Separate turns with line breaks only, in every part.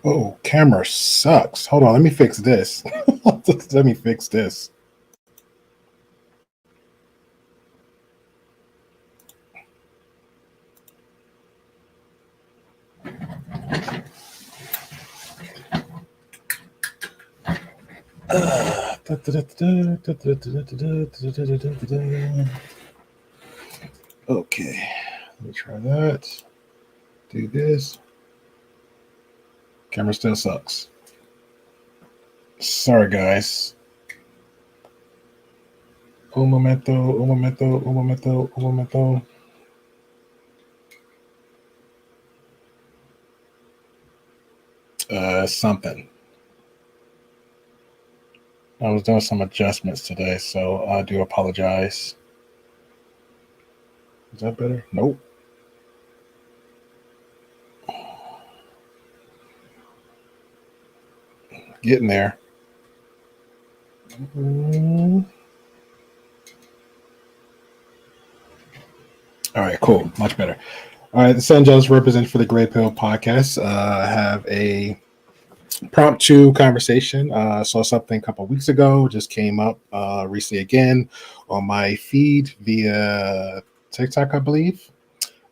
Oh, camera sucks. Hold on, let me fix this. Let me fix this. Okay, let me try that. Do this. Camera still sucks. Sorry, guys. Un momento, un momento, un momento, un momento. Something. I was doing some adjustments today, so I do apologize. Is that better? Nope. Getting there. Mm. All right, cool. Much better. All right, the San Jose represents for the Gray Pill Podcast. I have a impromptu conversation. Saw something a couple of weeks ago, just came up recently again on my feed via TikTok, I believe.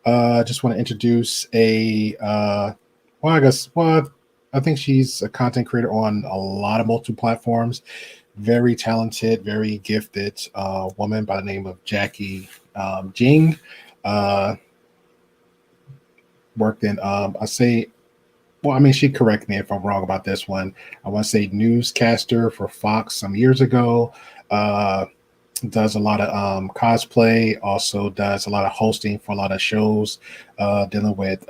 Just want to introduce I think she's a content creator on a lot of multiple platforms. Very talented, very gifted woman by the name of Jackie Jing. Uh, Worked in, I mean, she correct me if I'm wrong about this one. I want to say newscaster for Fox some years ago. Uh, does a lot of cosplay, also does a lot of hosting for a lot of shows dealing with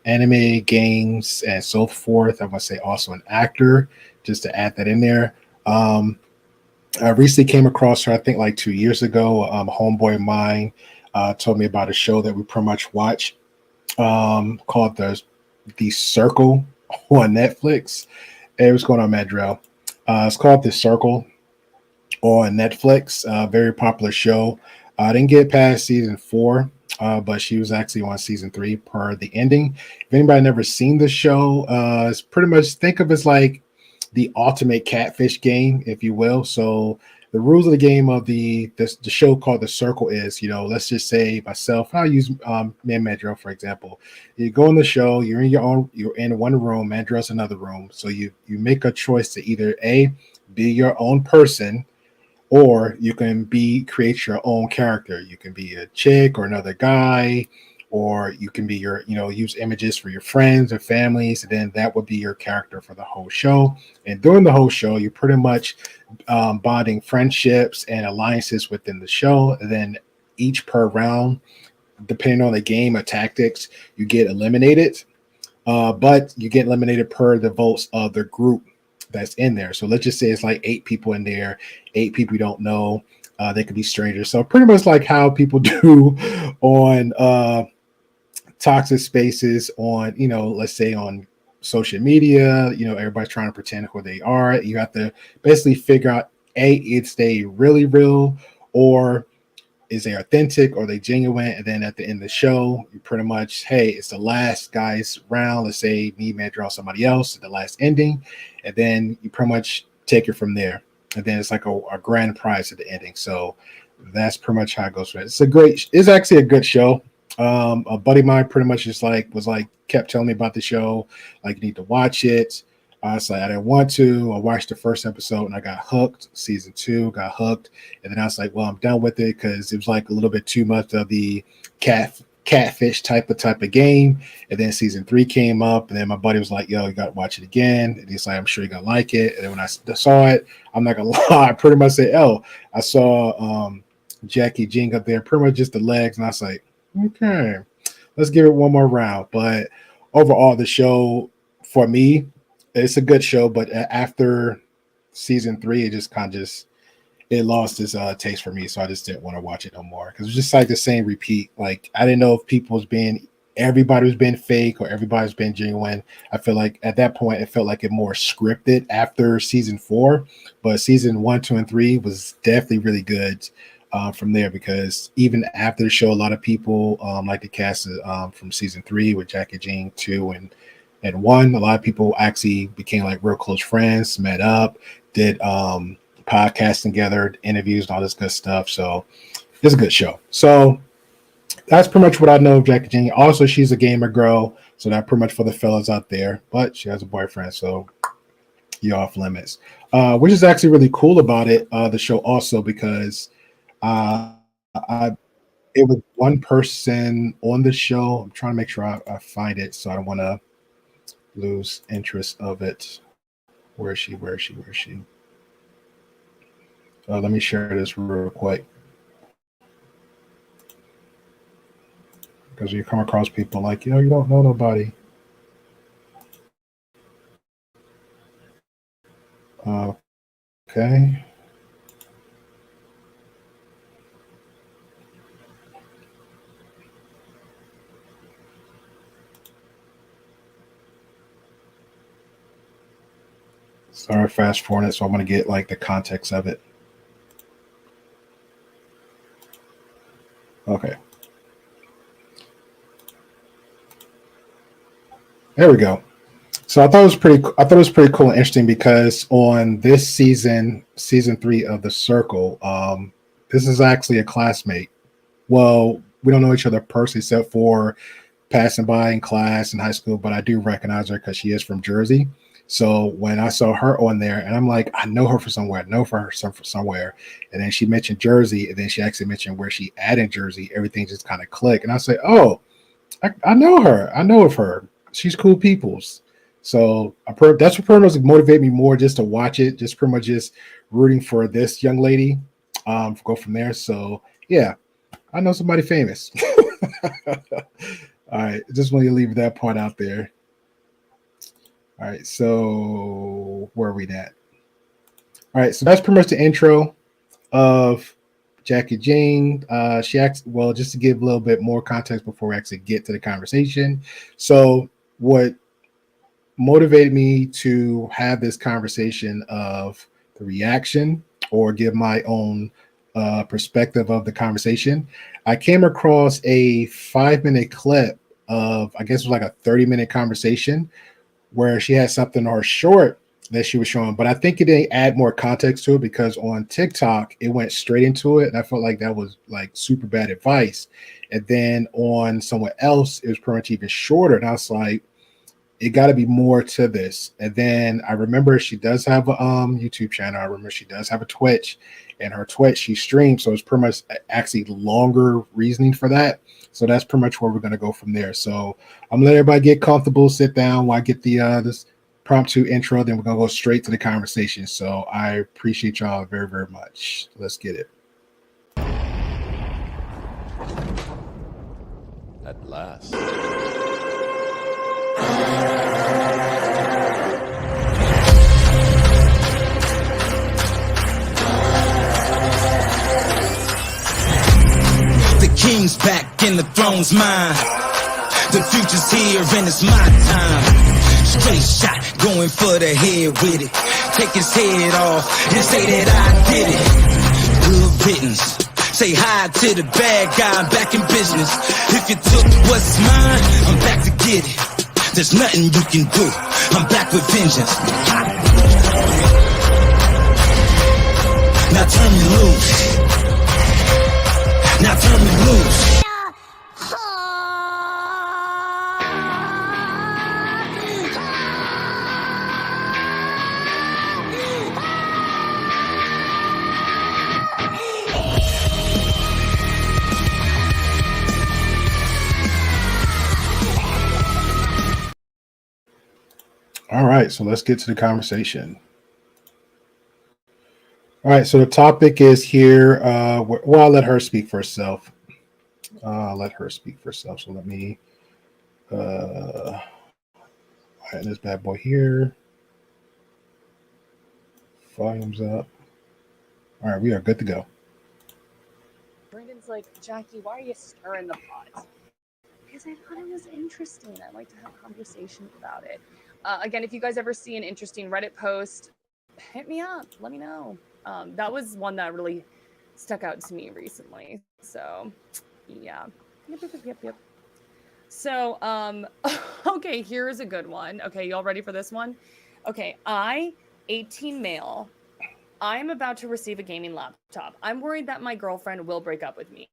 anime, games, and so forth. I want to say also an actor, just to add that in there. Um, I recently came across her, I think like 2 years ago. A homeboy of mine told me about a show that we pretty much watch called the Circle on Netflix. Hey, what's going on, Madrell? It's called The Circle on Netflix. Very popular show. I didn't get past season four, but she was actually on season three per the ending. If anybody never seen the show, it's pretty much think of it as like the ultimate catfish game, if you will. So the rules of the game of the show called The Circle is, let's just say myself. I'll use me and Madrell for example. You go on the show, you're in one room, Madrell's another room. So you make a choice to either be your own person, or you can create your own character. You can be a chick or another guy, or you can be use images for your friends or families, and then that would be your character for the whole show. And during the whole show, you're pretty much bonding friendships and alliances within the show. And then each per round, depending on the game or tactics, you get eliminated. But you get eliminated per the votes of the group that's in there. So let's just say it's like 8 people in there, 8 people you don't know. They could be strangers. So pretty much like how people do on toxic spaces on, let's say on social media, everybody's trying to pretend who they are. You have to basically figure out, is they really real, or is they authentic, or they genuine? And then at the end of the show, you pretty much, hey, it's the last guy's round. Let's say me, man, draw somebody else at the last ending, and then you pretty much take it from there. And then it's like a grand prize at the ending. So that's pretty much how it goes. It's actually a good show. A buddy of mine pretty much just kept telling me about the show, like you need to watch it. I was like, I didn't want to. I watched the first episode and I got hooked. Season two got hooked, and then I was like, well, I'm done with it because it was like a little bit too much of the catfish type of game. And then season three came up, and then my buddy was like, yo, you got to watch it again. And he's like, I'm sure you're gonna like it. And then when I saw it, I'm not gonna lie, I pretty much said, oh, I saw Jackie Jing up there, pretty much just the legs, and I was like, okay, let's give it one more round. But overall, the show for me, it's a good show. But after season three, it just kind of just it lost its taste for me, so I just didn't want to watch it no more because it was just like the same repeat. Like I didn't know if everybody was being fake or everybody's being genuine. I feel like at that point it felt like it more scripted after season four, but season one, two, and three was definitely really good from there, because even after the show, a lot of people like the cast from season three with Jackie Jean two and and one. A lot of people actually became like real close friends, met up, did podcasts together, interviews, and all this good stuff. So it's a good show. So that's pretty much what I know of Jackie Jane. Also, she's a gamer girl, so that pretty much for the fellas out there. But she has a boyfriend, so you're off limits. Which is actually really cool about it, the show also because I it was one person on the show. I'm trying to make sure I find it, so I don't want to lose interest of it. Where is she? Where is she? Where is she? Let me share this real quick because you come across people like you don't know nobody. Okay. Sorry, fast forward it, so I want to get like the context of it. Okay, there we go. So I thought it was pretty. I thought it was pretty cool and interesting because on this season, season three of The Circle, this is actually a classmate. Well, we don't know each other personally except for passing by in class in high school, but I do recognize her because she is from Jersey. So when I saw her on there, and I'm like, I know her from somewhere, I know for her from somewhere, and then she mentioned Jersey, and then she actually mentioned where she at in Jersey. Everything just kind of clicked, and I said, oh, I know her. I know of her. She's cool peoples. So that's what pretty much motivate me more just to watch it. Just pretty much just rooting for this young lady. Go from there. So yeah, I know somebody famous. All right, just want to leave that part out there. All right, so where are we at? All right, so that's pretty much the intro of Jackie Jane. She acts well, just to give a little bit more context before we actually get to the conversation. So, what motivated me to have this conversation of the reaction or give my own perspective of the conversation? I came across a 5 minute clip of, I guess it was like a 30-minute conversation where she had something or short that she was showing, but I think it didn't add more context to it because on TikTok it went straight into it, and I felt like that was like super bad advice. And then on someone else, it was pretty much even shorter, and I was like, it got to be more to this. And then I remember she does have a YouTube channel. I remember she does have a Twitch, and her Twitch she streams, so it's pretty much actually longer reasoning for that. So that's pretty much where we're gonna go from there. So I'm gonna let everybody get comfortable, sit down while I get the this promptu intro. Then we're gonna go straight to the conversation. So I appreciate y'all very very much. Let's get it.
At last.
The king's back and the throne's mine. The future's here and it's my time. Straight shot, going for the head with it. Take his head off and say that I did it. Good riddance. Say hi to the bad guy, I'm back in business. If you took what's mine, I'm back to get it. There's nothing you can do, I'm back with vengeance. Now turn me loose. Now turn me loose.
All right, so let's get to the conversation. All right, so the topic is here. Well, I'll let her speak for herself. Let her speak for herself. So let me add this bad boy here. Volumes up. All right, we are good to go.
Brendan's like, Jackie, why are you stirring the pot? Because I thought it was interesting. I'd like to have a conversation about it. Again, if you guys ever see an interesting Reddit post, hit me up. Let me know. That was one that really stuck out to me recently. So, yeah. Yep. So, okay, here's a good one. Okay, y'all ready for this one? Okay, 18 male, I'm about to receive a gaming laptop. I'm worried that my girlfriend will break up with me.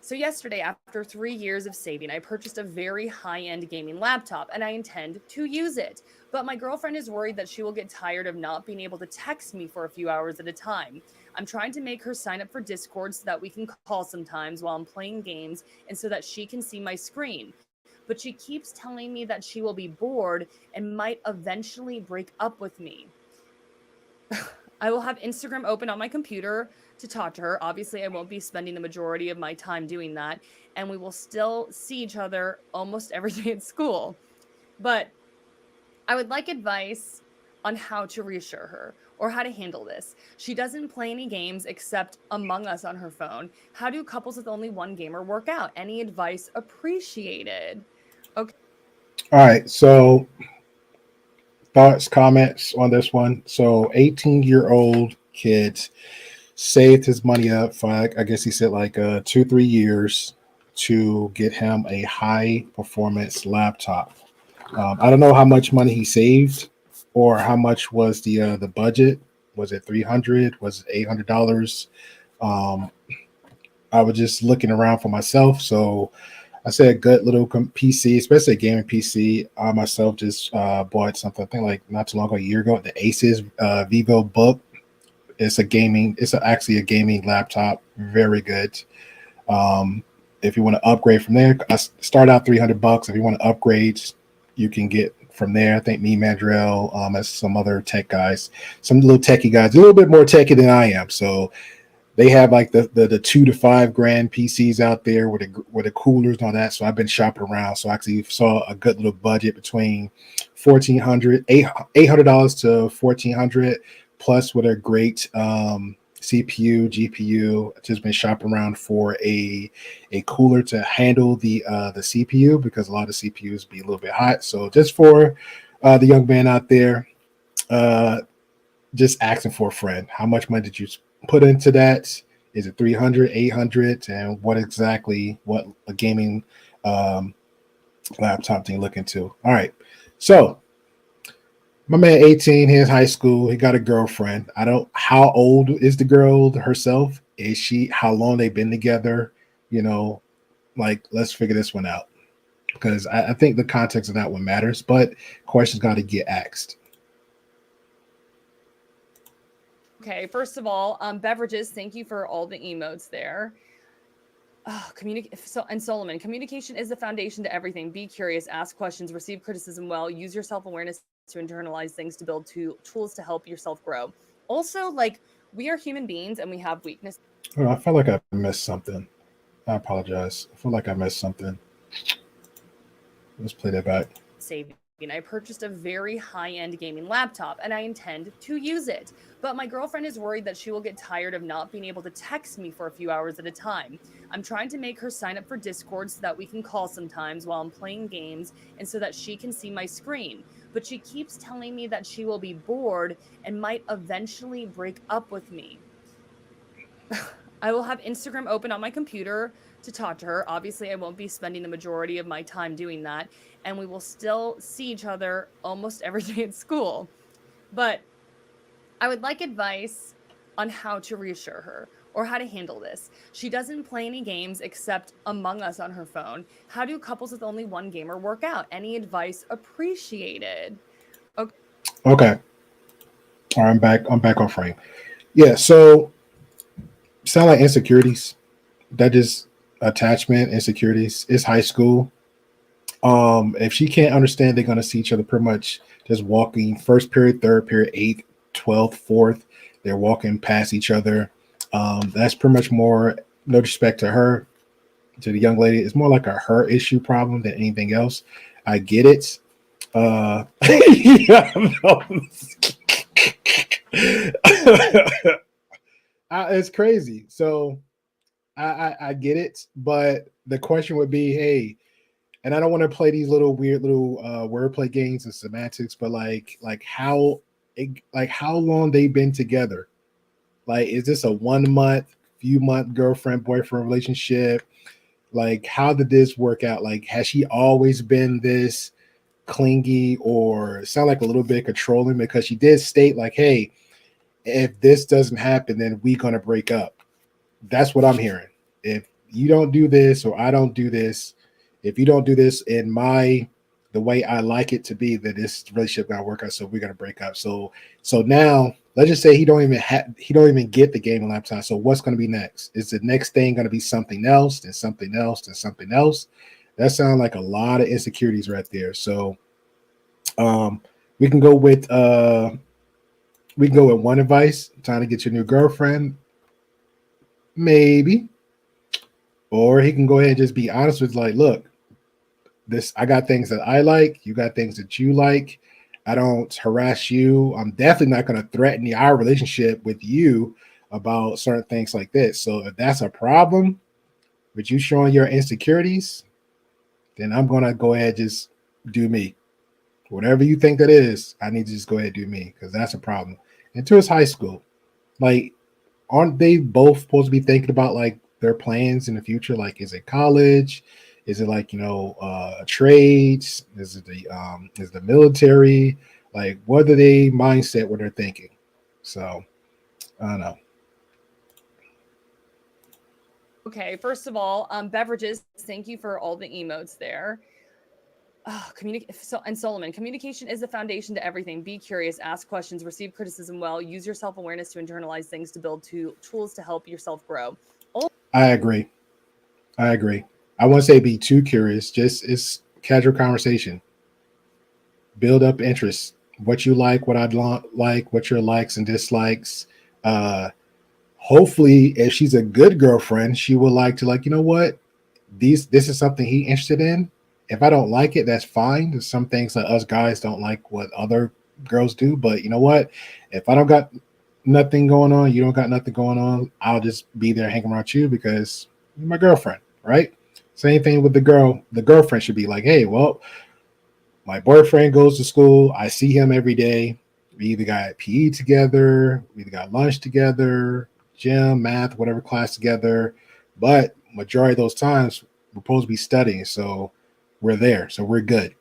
So, yesterday, after 3 years of saving, I purchased a very high end gaming laptop and I intend to use it. But my girlfriend is worried that she will get tired of not being able to text me for a few hours at a time. I'm trying to make her sign up for Discord so that we can call sometimes while I'm playing games and so that she can see my screen. But she keeps telling me that she will be bored and might eventually break up with me. I will have Instagram open on my computer to talk to her. Obviously, I won't be spending the majority of my time doing that. And we will still see each other almost every day at school. But I would like advice on how to reassure her or how to handle this. She doesn't play any games except Among Us on her phone. How do couples with only one gamer work out? Any advice appreciated? Okay.
All right. So thoughts, comments on this one. So 18-year-old kid saved his money up for, I guess he said, like 2-3 years to get him a high performance laptop. I don't know how much money he saved or how much was the budget. Was it 300? Was it $800? Um, I was just looking around for myself. So I say a good little PC, especially a gaming PC. I myself just bought something, I think like not too long ago, a year ago, the Asus Vivo Book. Actually a gaming laptop. Very good. Um, if you want to upgrade from there, I start out $300. If you want to upgrade, you can get from there. I think me, Mandrell, as some other tech guys, some little techie guys, a little bit more techie than I am. So they have like the 2 to 5 grand PCs out there with the coolers and all that. So I've been shopping around. So I actually saw a good little budget between $800 to 1400 plus with a great CPU, GPU. I've just been shopping around for a cooler to handle the CPU because a lot of CPUs be a little bit hot. So just for the young man out there, uh, just asking for a friend. How much money did you put into that? Is it 300, 800, and what a gaming um, laptop do you look into? All right. So my man 18, he's high school. He got a girlfriend. I don't how old is the girl herself? Is she how long they been together? You know, like let's figure this one out. Because I think the context of that one matters, but questions got to get asked.
Okay, first of all, beverages, thank you for all the emotes there. Oh, and Solomon, communication is the foundation to everything. Be curious, ask questions, receive criticism well, use your self-awareness to internalize things to build tools to help yourself grow. Also, like we are human beings and we have weaknesses.
Oh, I felt like I missed something. I apologize. I feel like I missed something. Let's play that back.
Saving. I purchased a very high-end gaming laptop and I intend to use it. But my girlfriend is worried that she will get tired of not being able to text me for a few hours at a time. I'm trying to make her sign up for Discord so that we can call sometimes while I'm playing games and so that she can see my screen. But she keeps telling me that she will be bored and might eventually break up with me. I will have Instagram open on my computer to talk to her. Obviously, I won't be spending the majority of my time doing that. And we will still see each other almost every day at school. But I would like advice on how to reassure her or how to handle this. She doesn't play any games except Among Us on her phone. How do couples with only one gamer work out? Any advice appreciated? Okay.
Okay. All right, I'm back. I'm back on frame. Yeah. So sound like insecurities. That is attachment insecurities. It's high school. If she can't understand, they're gonna see each other pretty much just walking first period, third period, eighth, 12th, fourth. They're walking past each other. That's pretty much more no respect to her, to the young lady. It's more like a her issue problem than anything else. I get it. Yeah, it's crazy. So I get it, but the question would be, hey, and I don't want to play these little weird little wordplay games and semantics, but like how long they been together? Like, is this a 1 month, few month girlfriend boyfriend relationship? Like, how did this work out? Like, has she always been this clingy or sound like a little bit controlling? Because she did state like, hey, if this doesn't happen, then we're gonna break up. That's what I'm hearing. If you don't do this or I don't do this, if you don't do this in the way I like it to be, that this relationship gonna work out. So we're gonna break up. So now let's just say he don't even get the game lifetime. So what's gonna be next? Is the next thing gonna be something else, then something else, then something else? That sounds like a lot of insecurities right there. So um we can go with one advice, trying to get your new girlfriend, maybe. Or he can go ahead and just be honest with like, look, this I got things that I like, you got things that you like. I don't harass you. I'm definitely not going to threaten our relationship with you about certain things like this. So if that's a problem with you showing your insecurities, then I'm going to go ahead and just do me. Whatever you think that is, I need to just go ahead and do me because that's a problem. And to his high school, like, aren't they both supposed to be thinking about like their plans in the future? Like, is it college? Is it like, trades? Is it the military? Like, what are they mindset what they're thinking? So I don't know.
Okay, first of all, beverages. Thank you for all the emotes there. And Solomon, communication is the foundation to everything. Be curious, ask questions, receive criticism well, use your self-awareness to internalize things to build tools to help yourself grow.
I agree. I won't say be too curious. Just it's casual conversation. Build up interest. What you like, what I'd like, what your likes and dislikes. Uh, Hopefully, if she's a good girlfriend, she will like to like, you know what? This is something he interested in. If I don't like it, that's fine. There's some things that us guys don't like what other girls do, but you know what? If I don't got nothing going on, you don't got nothing going on, I'll just be there hanging around you because you're my girlfriend, right? Same thing with the girl. The girlfriend should be like, hey, well, my boyfriend goes to school. I see him every day. We either got PE together, we either got lunch together, gym, math, whatever class together. But majority of those times we're supposed to be studying. So we're there. So we're good.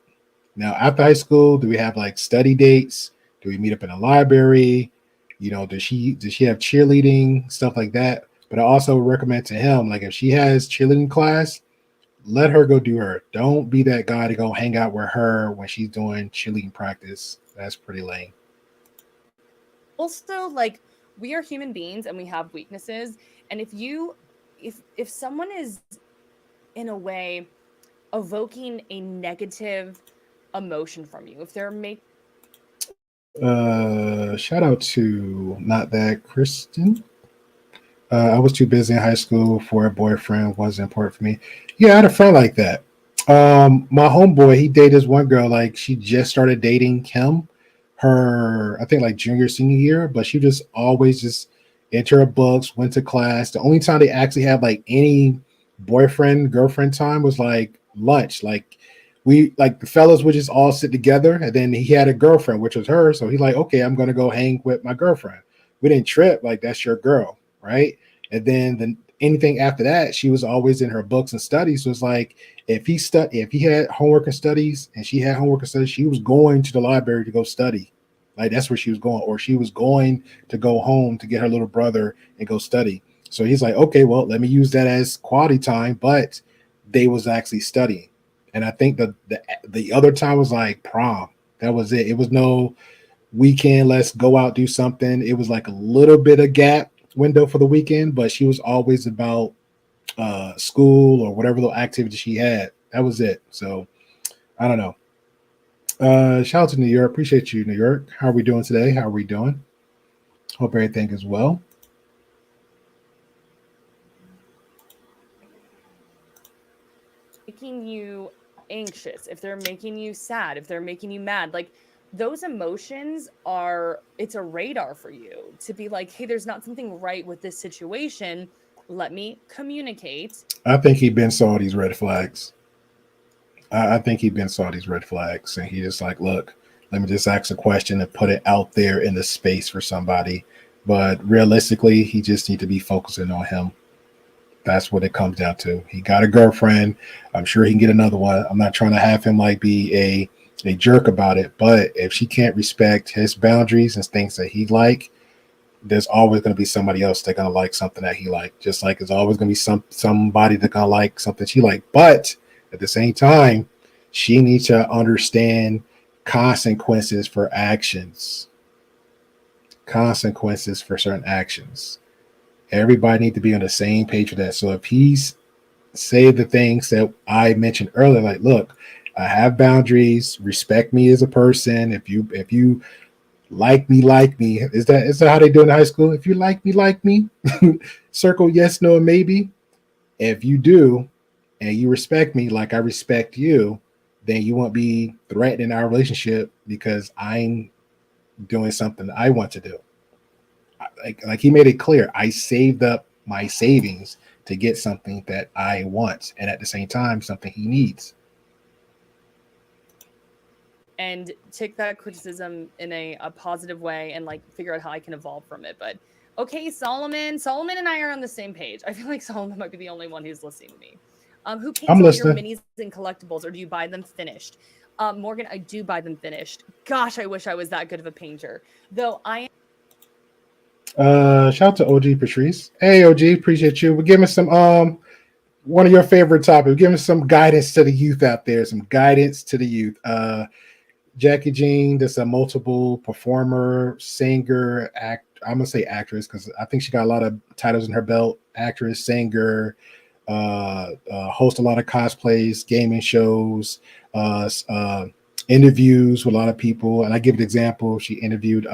Now, after high school, do we have like study dates? Do we meet up in a library? Does she have cheerleading, stuff like that? But I also recommend to him, like if she has cheerleading class, let her go do her. Don't be that guy to go hang out with her when she's doing cheerleading practice. That's pretty lame.
Also, like, we are human beings and we have weaknesses. And if someone is in a way evoking a negative emotion from you, if they're
shout out to not that Kristen. I was too busy in high school for a boyfriend. Wasn't important for me. Yeah, I had a friend like that. My homeboy, he dated this one girl. Like she just started dating him. I think like junior, senior year, but she just always just into her books, went to class. The only time they actually had like any boyfriend, girlfriend time was like lunch. Like the fellas would just all sit together and then he had a girlfriend, which was her. So he's like, okay, I'm gonna go hang with my girlfriend. We didn't trip, like that's your girl, right? And then anything after that, she was always in her books and studies. So it's like if he had homework and studies and she had homework and studies, she was going to the library to go study. Like that's where she was going, or she was going to go home to get her little brother and go study. So he's like, okay, well, let me use that as quality time, but they was actually studying. And I think the other time was like prom. That was it. It was no weekend, let's go out, do something. It was like a little bit of gap window for the weekend, but she was always about school or whatever little activity she had. That was it. So I don't know. Shout out to New York. Appreciate you, New York. How are we doing today? How are we doing? Hope everything is well.
making you anxious, if they're making you sad, if they're making you mad, like those emotions it's a radar for you to be like, hey, there's not something right with this situation. Let me communicate.
I think he been saw these red flags. I think he been saw these red flags and he just like, look, let me just ask a question and put it out there in the space for somebody. But realistically, he just need to be focusing on him. That's what it comes down to. He got a girlfriend. I'm sure he can get another one. I'm not trying to have him like be a jerk about it, but if she can't respect his boundaries and things that he like, there's always going to be somebody else that's going to like something that he like. Just like there's always going to be somebody that's going to like something she like. But at the same time, she needs to understand consequences for actions. Consequences for certain actions. Everybody need to be on the same page with that. So if he's say the things that I mentioned earlier, like, look, I have boundaries, respect me as a person. If you like me. Is that how they do in high school? If you like me, circle yes, no, and maybe. If you do, and you respect me like I respect you, then you won't be threatening our relationship because I'm doing something I want to do. Like he made it clear, I saved up my savings to get something that I want, and at the same time, something he needs.
And take that criticism in a positive way and like figure out how I can evolve from it. But okay, Solomon and I are on the same page. I feel like Solomon might be the only one who's listening to me. Who paints all your minis and collectibles, or do you buy them finished? Morgan, I do buy them finished. Gosh, I wish I was that good of a painter. Though I
am. Shout out to OG Patrice. Hey OG, appreciate you. We're giving some one of your favorite topics. We're giving some guidance to the youth out there. Some guidance to the youth. Jackie Jean, that's a multiple performer, singer, I'm gonna say actress because I think she got a lot of titles in her belt. Actress, singer, host a lot of cosplays, gaming shows, interviews with a lot of people. And I give an example. She interviewed,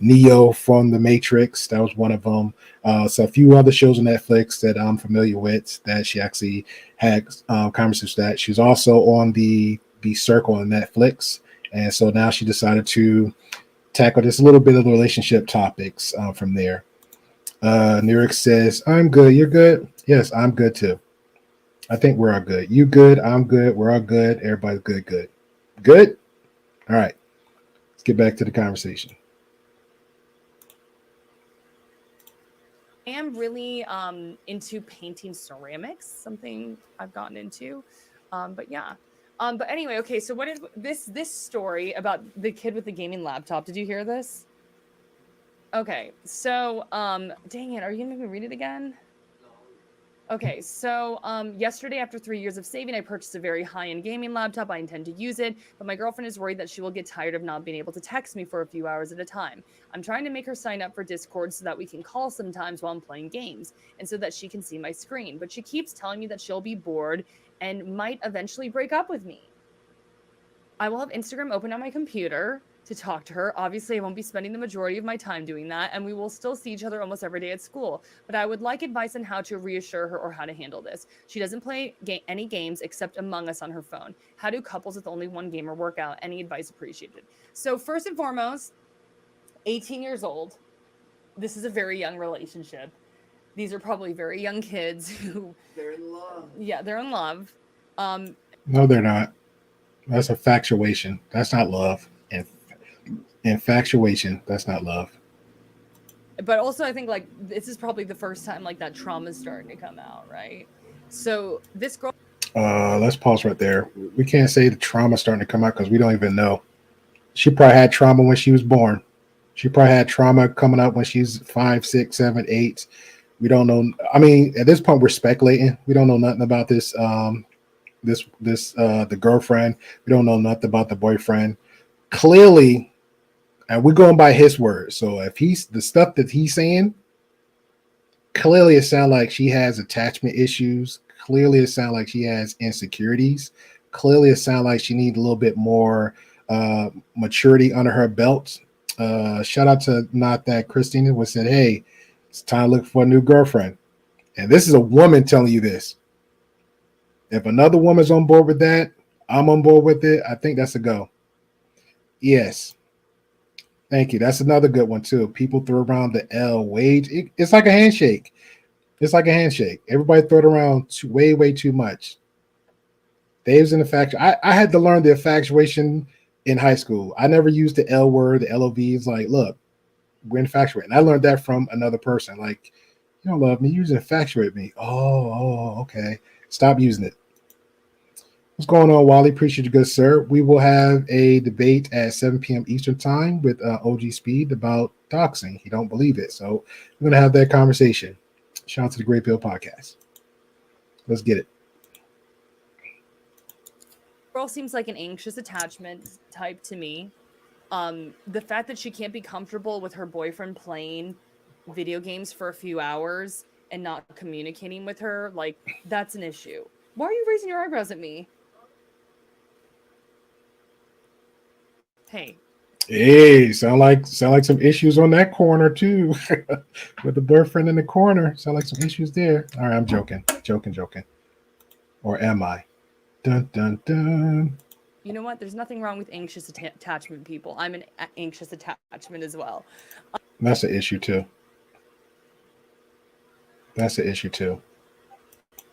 Neo from The Matrix. That was one of them. So a few other shows on Netflix that I'm familiar with that she actually had conversations with that. She's also on the Circle on Netflix. And so now she decided to tackle this little bit of the relationship topics from there. Nurek says, I'm good. You're good? Yes, I'm good too. I think we're all good. You good? I'm good. We're all good. Everybody's good. Good? All right. Let's get back to the conversation.
I am really into painting ceramics, something I've gotten into. But yeah. But anyway, okay, so what is this story about the kid with the gaming laptop? Did you hear this? Okay, so dang it, are you gonna make me read it again? Okay, so yesterday, after 3 years of saving, I purchased a very high-end gaming laptop. I intend to use it, but my girlfriend is worried that she will get tired of not being able to text me for a few hours at a time. I'm trying to make her sign up for Discord so that we can call sometimes while I'm playing games, and so that she can see my screen. But she keeps telling me that she'll be bored and might eventually break up with me. I will have Instagram open on my computer to talk to her. Obviously, I won't be spending the majority of my time doing that, and we will still see each other almost every day at school. But I would like advice on how to reassure her or how to handle this. She doesn't play any games except Among Us on her phone. How do couples with only one gamer work out? Any advice appreciated? So first and foremost, 18 years old. This is a very young relationship. These are probably very young kids who...
They're in love.
Yeah, they're in love.
No, they're not. That's infatuation. That's not love. Infatuation. That's not love.
But also, I think like this is probably the first time like that trauma is starting to come out, right? So this girl.
Let's pause right there. We can't say the trauma starting to come out because we don't even know. She probably had trauma when she was born. She probably had trauma coming up when she's 5, 6, 7, 8. We don't know. I mean, at this point, we're speculating. We don't know nothing about this. The girlfriend. We don't know nothing about the boyfriend. Clearly, and we're going by his words. So if he's the stuff that he's saying, clearly it sounds like she has attachment issues. Clearly it sounds like she has insecurities. Clearly it sounds like she needs a little bit more maturity under her belt. Shout out to Not That Christina, who said, hey, it's time to look for a new girlfriend. And this is a woman telling you this. If another woman's on board with that, I'm on board with it. I think that's a go. Yes. Thank you. That's another good one too. People throw around the L wage. It's like a handshake. It's like a handshake. Everybody throw it around way too much. Dave's in infatuation. I had to learn the infatuation in high school. I never used the L word, the LOVs. Like, look, we're infatuated. And I learned that from another person. Like, You don't love me. You just infatuate me. Okay. Stop using it. What's going on, Wally? Appreciate you, good sir. We will have a debate at 7 p.m. Eastern time with OG Speed about doxing. He don't believe it, so we're gonna have that conversation. Shout out to the Great Pill Podcast. Let's get it.
Girl seems like an anxious attachment type to me. The fact that she can't be comfortable with her boyfriend playing video games for a few hours and not communicating with her, like, that's an issue. Why are you raising your eyebrows at me? Hey.
Hey, sound like some issues on that corner too, with the boyfriend in the corner. Sound like some issues there. All right, I'm joking, or am I? Dun dun dun.
You know what? There's nothing wrong with anxious attachment people. I'm an anxious attachment as well.
That's an issue too.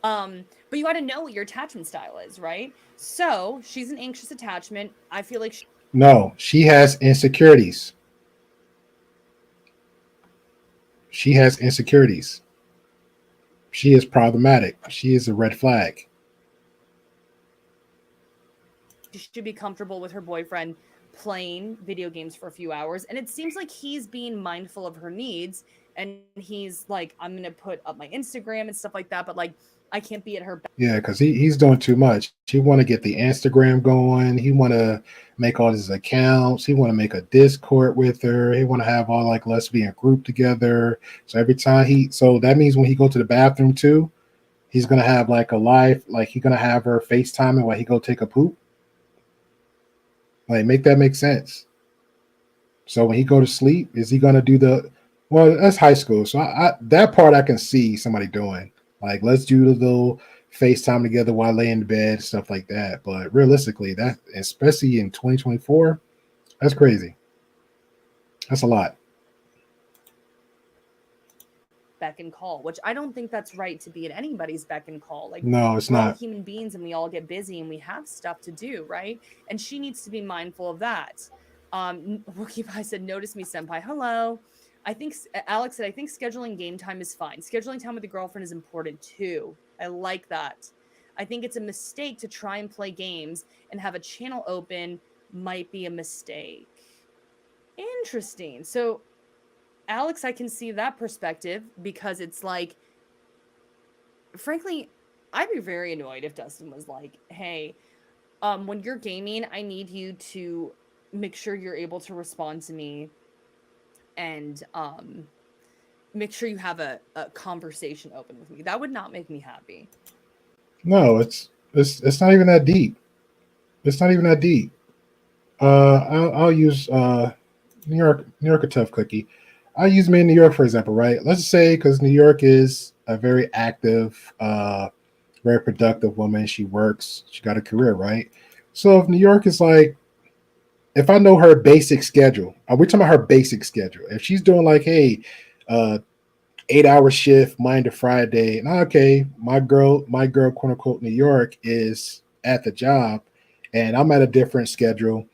But you got to know what your attachment style is, right? So she's an anxious attachment. I feel like
no, she has insecurities. She is problematic. She is a red flag.
she should be comfortable with her boyfriend playing video games for a few hours. And it seems like he's being mindful of her needs. And he's like, I'm going to put up my Instagram and stuff like that. But like, I can't be at her back.
Yeah, because he's doing too much. He want to get the Instagram going. He want to make all his accounts. He want to make a Discord with her. He want to have all like lesbian group together. So every time so that means when he go to the bathroom too, he's gonna have like a live, like he's gonna have her FaceTiming while he go take a poop. Like, make that make sense. So when he go to sleep, is he gonna do well, that's high school. So I that part I can see somebody doing. Like, let's do the little FaceTime together while laying in bed, stuff like that. But realistically, that, especially in 2024, that's crazy. That's a lot.
Beck and call, which I don't think that's right to be at anybody's beck and call. Like,
no, it's
we're
not.
all human beings and we all get busy and we have stuff to do, right? And she needs to be mindful of that. Rookie Pie said, "Notice me, senpai." Hello. Alex said, I think scheduling game time is fine. Scheduling time with the girlfriend is important too. I like that. I think it's a mistake to try and play games and have a channel open might be a mistake. Interesting. So, Alex, I can see that perspective because it's like, frankly, I'd be very annoyed if Dustin was like, hey, when you're gaming, I need you to make sure you're able to respond to me and make sure you have a conversation open with me. That would not make me happy.
No, it's not even that deep. It's not even that deep. I'll use New York a tough cookie. I'll use me in New York, for example, right? Let's say, because New York is a very active, very productive woman. She works, she got a career, right? So if New York is like, if I know her basic schedule, we're talking about her basic schedule. If she's doing like, hey, 8-hour shift, Monday to Friday, and okay, my girl, quote unquote, New York is at the job, and I'm at a different schedule.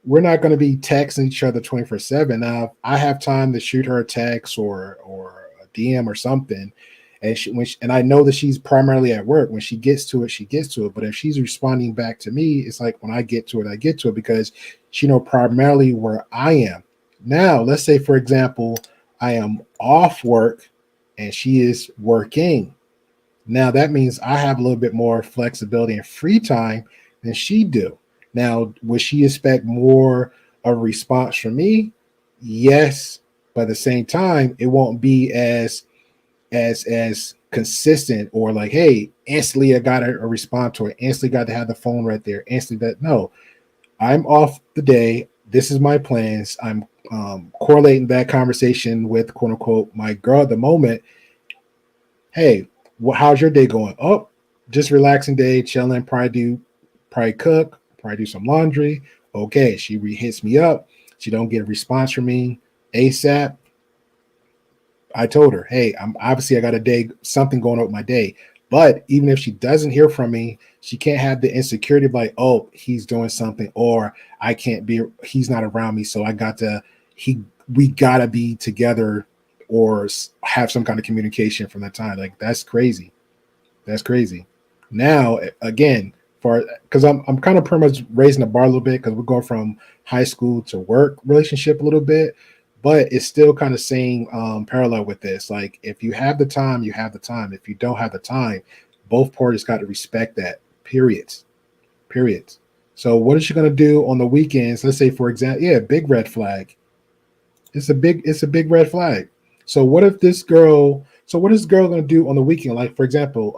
We're not going to be texting each other 24/7. Now, I have time to shoot her a text or a DM or something, and I know that she's primarily at work. When she gets to it, she gets to it. But if she's responding back to me, it's like when I get to it, I get to it because she know primarily where I am. Now, let's say, for example, I am off work and she is working. Now that means I have a little bit more flexibility and free time than she do. Now, would she expect more of a response from me? Yes, but at the same time, it won't be as consistent or like, hey, instantly I got to respond to it. Instantly got to have the phone right there. Instantly that no, I'm off the day. This is my plans. I'm correlating that conversation with quote unquote my girl at the moment. Hey, how's your day going? Oh, just relaxing day, chilling. Probably cook. Probably do some laundry. Okay, she hits me up. She don't get a response from me ASAP. I told her, hey, I got a day, something going on with my day. But even if she doesn't hear from me, she can't have the insecurity of like, oh, he's doing something, or he's not around me. So we gotta be together or have some kind of communication from that time. Like that's crazy. That's crazy. Now again, for because I'm kind of pretty much raising the bar a little bit because we're going from high school to work relationship a little bit, but it's still kind of same parallel with this. Like if you have the time, you have the time. If you don't have the time, both parties got to respect that. Periods. Periods. So what is she gonna do on the weekends? Let's say, for example, yeah, big red flag. It's a big red flag. So what if this girl? So what is this girl gonna do on the weekend? Like for example,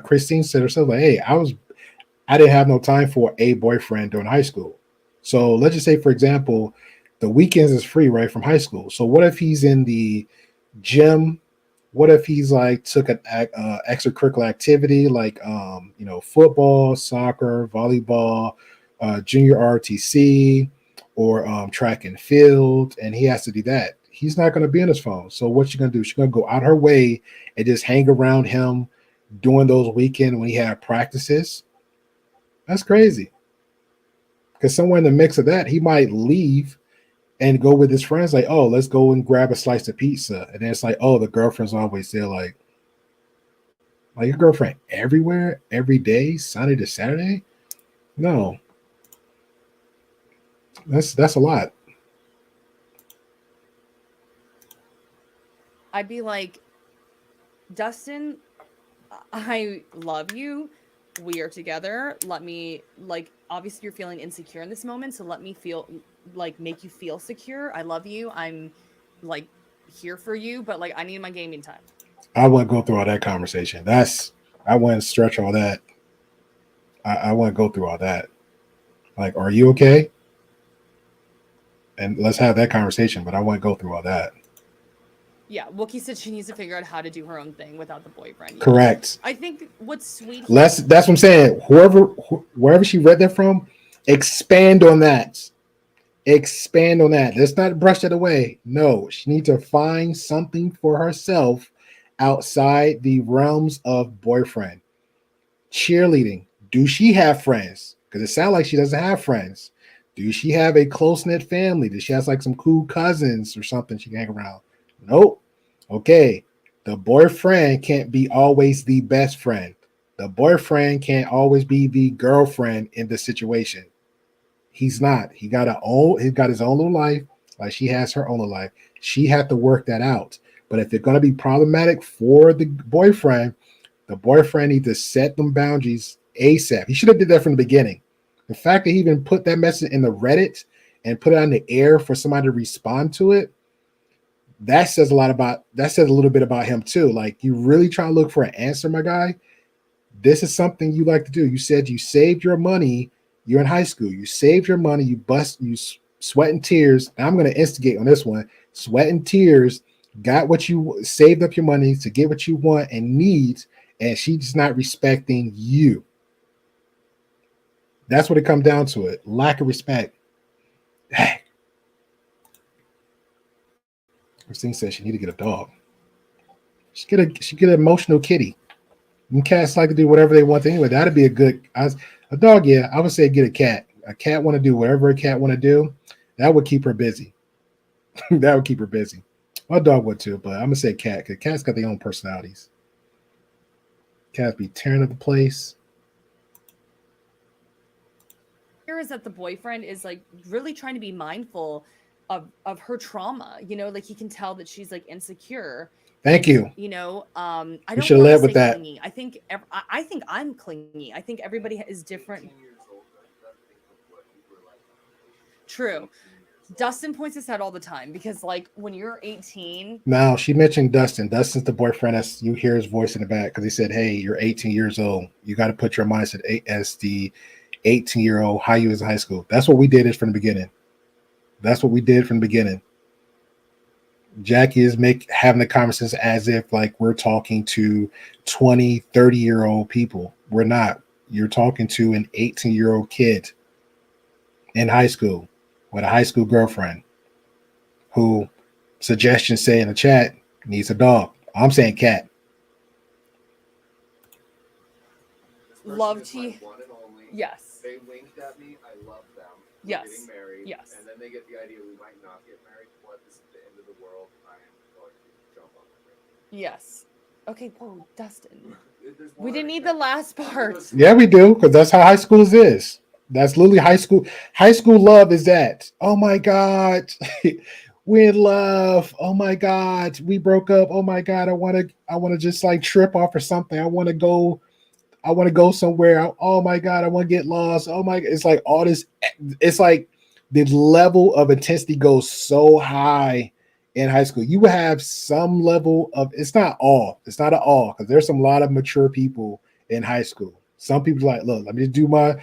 Christine said herself, like, "Hey, I didn't have no time for a boyfriend during high school." So let's just say, for example, the weekends is free, right, from high school. So what if he's in the gym? What if he's like took an extracurricular activity like football, soccer, volleyball, junior RTC, or track and field, and he has to do that. He's not going to be on his phone. So what you going to do? She's going to go out her way and just hang around him during those weekends when he had practices. That's crazy. Because somewhere in the mix of that, he might leave and go with his friends, like, oh, let's go and grab a slice of pizza. And then it's like, oh, the girlfriend's always there, like your girlfriend everywhere, every day, Sunday to Saturday. No, that's a lot.
I'd be like, Dustin, I love you. We are together. Let me, like, obviously you're feeling insecure in this moment, so let me feel, like, make you feel secure. I love you. I'm, like, here for you, but, like, I need my gaming time.
I wouldn't go through all that conversation. I wouldn't stretch all that. I wouldn't go through all that. Like, are you okay? And let's have that conversation, but I wouldn't go through all that.
Yeah, Wookie said she needs to figure out how to do her own thing without the boyfriend. Yeah.
Correct.
I think what's sweet.
That's what I'm saying. Wherever she read that from, expand on that. Expand on that. Let's not brush that away. No, she needs to find something for herself outside the realms of boyfriend. Cheerleading. Do she have friends? Because it sounds like she doesn't have friends. Do she have a close knit family? Does she have like some cool cousins or something she can hang around? Nope. Okay. The boyfriend can't be always the best friend. The boyfriend can't always be the girlfriend in the situation. He's not. He got his own little life, like she has her own little life. She had to work that out. But if it's gonna be problematic for the boyfriend needs to set them boundaries ASAP. He should have did that from the beginning. The fact that he even put that message in the Reddit and put it on the air for somebody to respond to it, that says a little bit about him too. Like you really trying to look for an answer, my guy. This is something you like to do. You said you saved your money. You're in high school. You saved your money. You sweat and tears. Now I'm going to instigate on this one. Sweat and tears. Got what you saved up your money to get what you want and need, and she's not respecting you. That's what it comes down to. It lack of respect. Christine says she need to get a dog. She get an emotional kitty. And cats like to do whatever they want anyway. That'd be a dog. Yeah, I would say get a cat. A cat want to do whatever a cat want to do. That would keep her busy. That would keep her busy. My dog would too, but I'm gonna say cat because cats got their own personalities. Cats be tearing up the place.
Here is that the boyfriend is like really trying to be mindful of her trauma. You know, like he can tell that she's like insecure.
Thank you.
You know, I
You
don't
should
want to
live
say
with that.
clingy. I think I'm clingy. I think everybody is different. True. Dustin points this out all the time because, like, when you're 18.
Now she mentioned Dustin. Dustin's the boyfriend. As you hear his voice in the back because he said, "Hey, you're 18 years old. You got to put your mindset as the 18-year-old how you was in high school." That's what we did from the beginning. That's what we did from the beginning. Jackie is having the conversations as if like we're talking to 20, 30-year-old people. We're not. You're talking to an 18-year-old kid in high school with a high school girlfriend who suggestions say in the chat needs a dog. I'm saying cat.
Love to. Yes.
They winked at me. I love them.
Yes.
We're getting married.
Yes.
And then they get the idea we might not get married. What? This is the end of the world. I am going to jump
Yes. Okay, whoa, Dustin.
There's
We
more
didn't need
that-
the last part.
Yeah, we do, because that's how high school is. That's literally high school. High school love is that. Oh my God. We're in love. Oh my God. We broke up. Oh my God. I wanna just like trip off or something. I want to go somewhere. Oh my God, I want to get lost. Oh my, it's like all this. It's like the level of intensity goes so high in high school. You would have some level of. It's not all. It's not at all because there's some lot of mature people in high school. Some people like, look, let me do my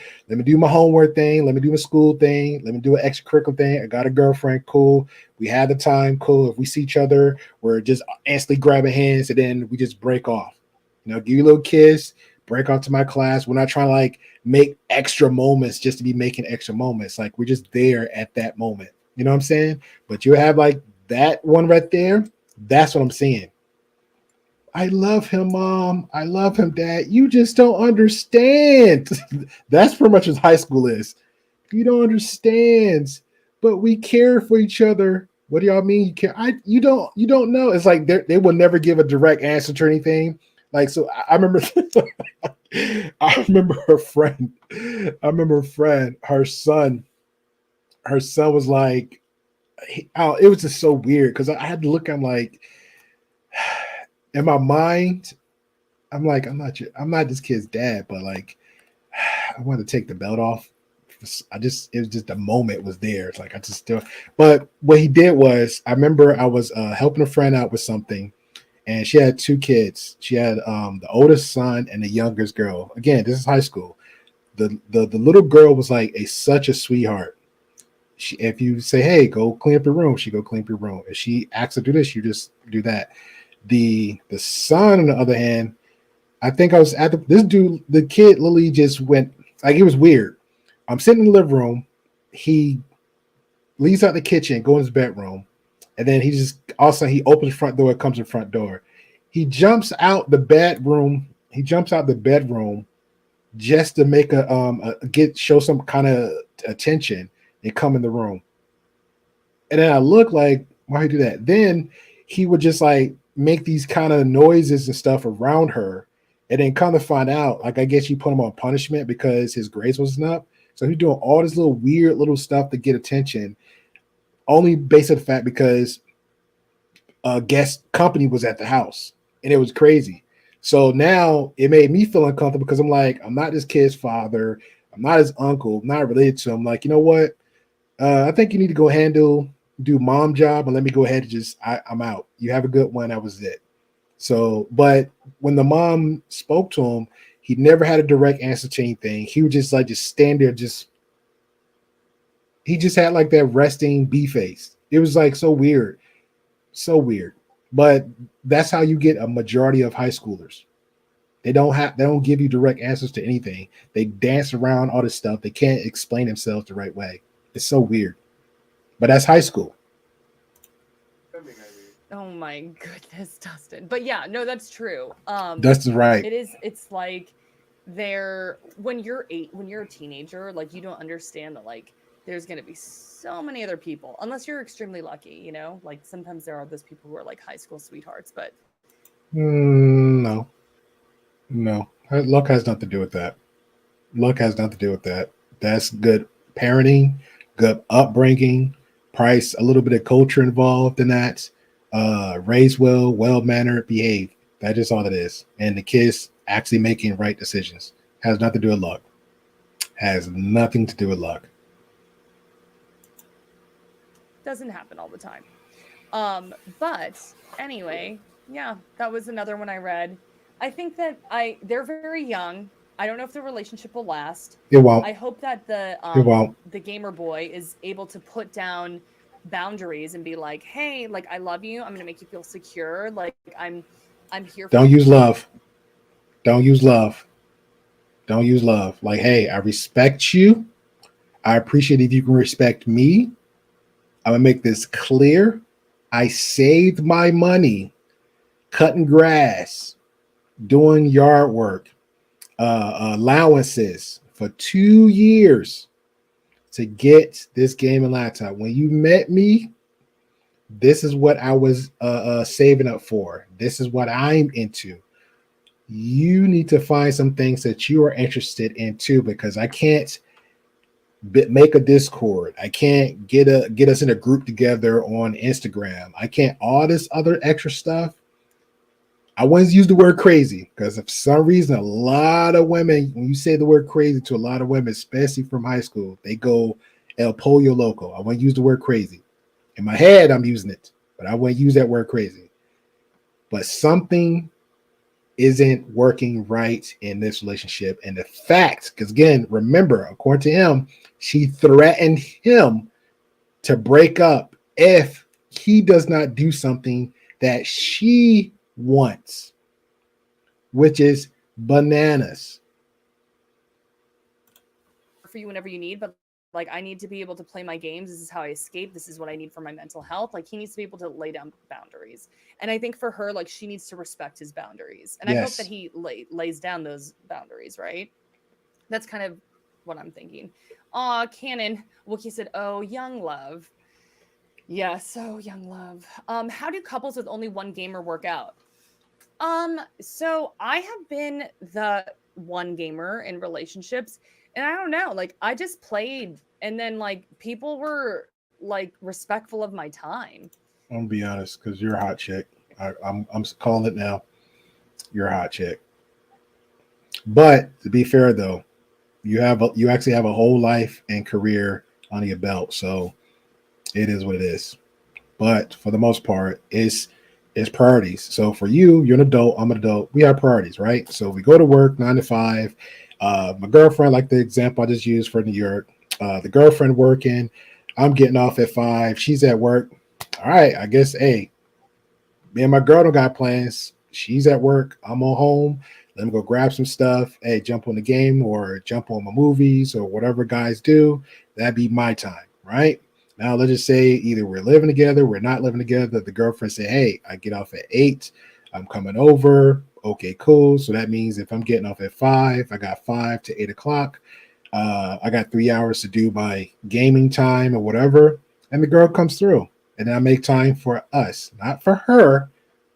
homework thing. Let me do my school thing. Let me do an extracurricular thing. I got a girlfriend. Cool. We had the time. Cool. If we see each other, we're just instantly grabbing hands and then we just break off. Give you a little kiss, break out to my class. We're not trying to like make extra moments just to be making extra moments. Like we're just there at that moment. You know what I'm saying? But you have like that one right there. That's what I'm saying. I love him, mom. I love him, dad. You just don't understand. That's pretty much what high school is. You don't understand, but we care for each other. What do y'all mean you care? You don't know. It's like they will never give a direct answer to anything. Like so, I remember, I remember her friend. I remember a friend. Her son was like, it was just so weird because I had to look. I'm like, in my mind, I'm like, I'm not this kid's dad, but like, I wanted to take the belt off. It was just the moment was there. It's like I just still. But what he did was, I remember I was helping a friend out with something, and she had two kids. She had the oldest son and the youngest girl. Again, this is high school. The little girl was like such a sweetheart. If you say, "Hey, go clean up your room," she go clean up your room. If she asks to do this, you just do that. The son, on the other hand, I think I was at this dude. The kid literally just went like it was weird. I'm sitting in the living room. He leaves out the kitchen, go in his bedroom, and then he just also he opens the front door, comes to the front door. He jumps out the bedroom. He jumps out the bedroom just to make show some kind of attention and come in the room. And then I look like, why he do that? Then he would just like make these kind of noises and stuff around her. And then kind of find out, like I guess you put him on punishment because his grades wasn't up. So he's doing all this little weird little stuff to get attention, only based on the fact because a guest company was at the house. And it was crazy. So now it made me feel uncomfortable because I'm like, I'm not this kid's father. I'm not his uncle. I'm not related to him. Like, you know what? I think you need to do mom job and let me go ahead and I'm out. You have a good one. That was it. So, but when the mom spoke to him, he never had a direct answer to anything. He would just stand there, he just had like that resting B face. It was like so weird, so weird. But that's how you get a majority of high schoolers. They don't give you direct answers to anything. They dance around all this stuff. They can't explain themselves the right way. It's so weird. But that's high school.
Oh my goodness, Dustin. But yeah, no, that's true.
Dustin's right.
It's like when you're a teenager, like you don't understand that like there's gonna be so many other people, unless you're extremely lucky, like sometimes there are those people who are like high school sweethearts, but
No, no. Luck has nothing to do with that. Luck has nothing to do with that. That's good parenting, good upbringing, price, a little bit of culture involved in that. Raised well mannered, behave. That is all it is. And the kids actually making right decisions has nothing to do with luck. Has nothing to do with luck.
doesn't happen all the time. But anyway, yeah, that was another one I read. I think that they're very young. I don't know if the relationship will last.
It won't.
I hope that
It won't.
the gamer boy is able to put down boundaries and be like, "Hey, like I love you. I'm going to make you feel secure. Like I'm here for
Don't
you."
use love. Don't use love. Don't use love. Like, hey, I respect you. I appreciate if you can respect me. I'm gonna make this clear. I saved my money cutting grass, doing yard work, allowances for 2 years to get this gaming laptop. When you met me, This is what I was saving up for. This is what I'm into. You need to find some things that you are interested in too, because I can't make a Discord. I can't get us in a group together on Instagram. I can't all this other extra stuff. I once used the word crazy because for some reason, a lot of women, when you say the word crazy to a lot of women, especially from high school, they go El Pollo Loco. I wouldn't use the word crazy. In my head, I'm using it, but I wouldn't use that word crazy. But something isn't working right in this relationship. And the fact, because again, remember, according to him, she threatened him to break up if he does not do something that she wants, which is bananas.
For you whenever you need, but like I need to be able to play my games. This is how I escape. This is what I need for my mental health. Like he needs to be able to lay down boundaries. And I think for her, like she needs to respect his boundaries. And I hope that he lays down those boundaries, right? That's kind of what I'm thinking. Canon, Wookie said, "Oh, young love." Yes, oh, young love. How do couples with only one gamer work out? So I have been the one gamer in relationships, and I don't know, like I just played, and then like people were like respectful of my time.
I'm gonna be honest, because you're a hot chick. I'm calling it now. You're a hot chick. But to be fair though, you actually have a whole life and career under your belt, so it is what it is. But for the most part, it's priorities. So for you, you're an adult, I'm an adult. We have priorities, right? So we go to work 9 to 5. My girlfriend, like the example I just used for New York, the girlfriend working, I'm getting off at 5. She's at work. All right, I guess, hey, me and my girl don't got plans. She's at work. I'm on home. Let me go grab some stuff. Hey, jump on the game or jump on my movies or whatever guys do. That'd be my time, right? Now, let's just say either we're living together, we're not living together. The girlfriend say, hey, I get off at 8. I'm coming over. Okay, cool. So that means if I'm getting off at 5, I got 5 to 8 o'clock. I got 3 hours to do my gaming time or whatever. And the girl comes through. And then I make time for us, not for her.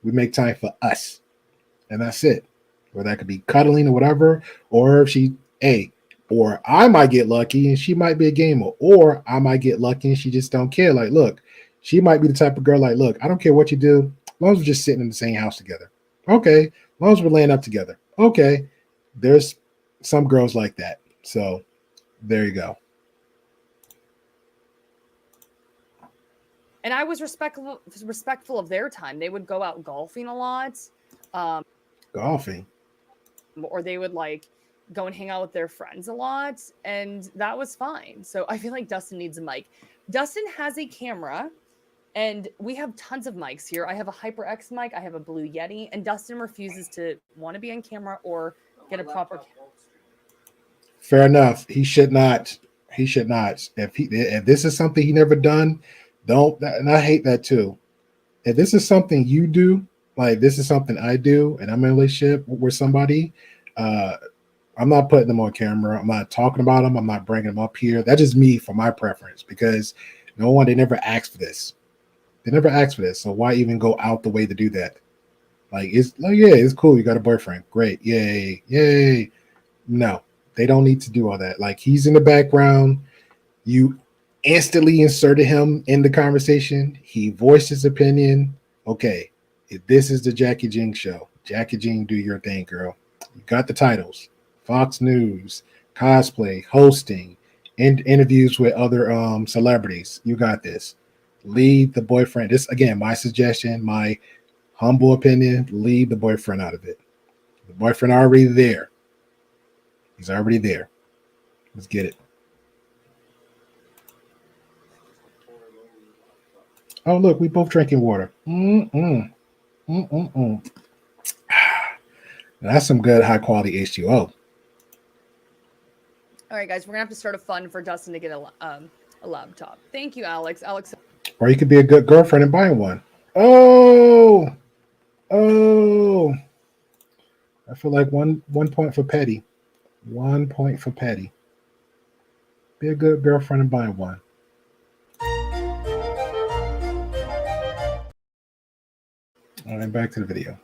We make time for us. And that's it. Or that could be cuddling or whatever. Or if she, hey, or I might get lucky and she might be a gamer. Or I might get lucky and she just don't care. Like, look, she might be the type of girl like, look, I don't care what you do. As long as we're just sitting in the same house together. Okay. As long as we're laying up together. Okay. There's some girls like that. So there you go.
And I was respectful of their time. They would go out golfing a lot.
Golfing.
Or they would like go and hang out with their friends a lot, and that was fine. So I feel like Dustin needs a mic. Dustin has a camera, and we have tons of mics here. I have a HyperX mic, I have a Blue Yeti, and Dustin refuses to want to be on camera or get a proper.
Fair enough. He should not. He should not. If this is something he never done, don't. And I hate that too. If this is something you do, like this is something I do, and I'm in a relationship with somebody, I'm not putting them on camera. I'm not talking about them. I'm not bringing them up here. That's just me for my preference because they never asked for this. They never asked for this. So why even go out the way to do that? Like, it's like, yeah, it's cool. You got a boyfriend. Great. Yay. Yay. No, they don't need to do all that. Like, he's in the background. You instantly inserted him in the conversation. He voiced his opinion. Okay. This is the Jackie Jing show. Jackie Jing, do your thing, girl. You got the titles. Fox News, cosplay, hosting, interviews with other celebrities. You got this. Leave the boyfriend. This, again, my suggestion, my humble opinion, leave the boyfriend out of it. The boyfriend already there. He's already there. Let's get it. Oh, look, we both drinking water. That's some good high-quality H2O.
All right, guys, we're gonna have to start a fund for Dustin to get a laptop. Thank you, Alex. Alex,
Or you could be a good girlfriend and buy one. Oh, I feel like one point for petty. 1 point for petty. Be a good girlfriend and buy one. All right, back to the video.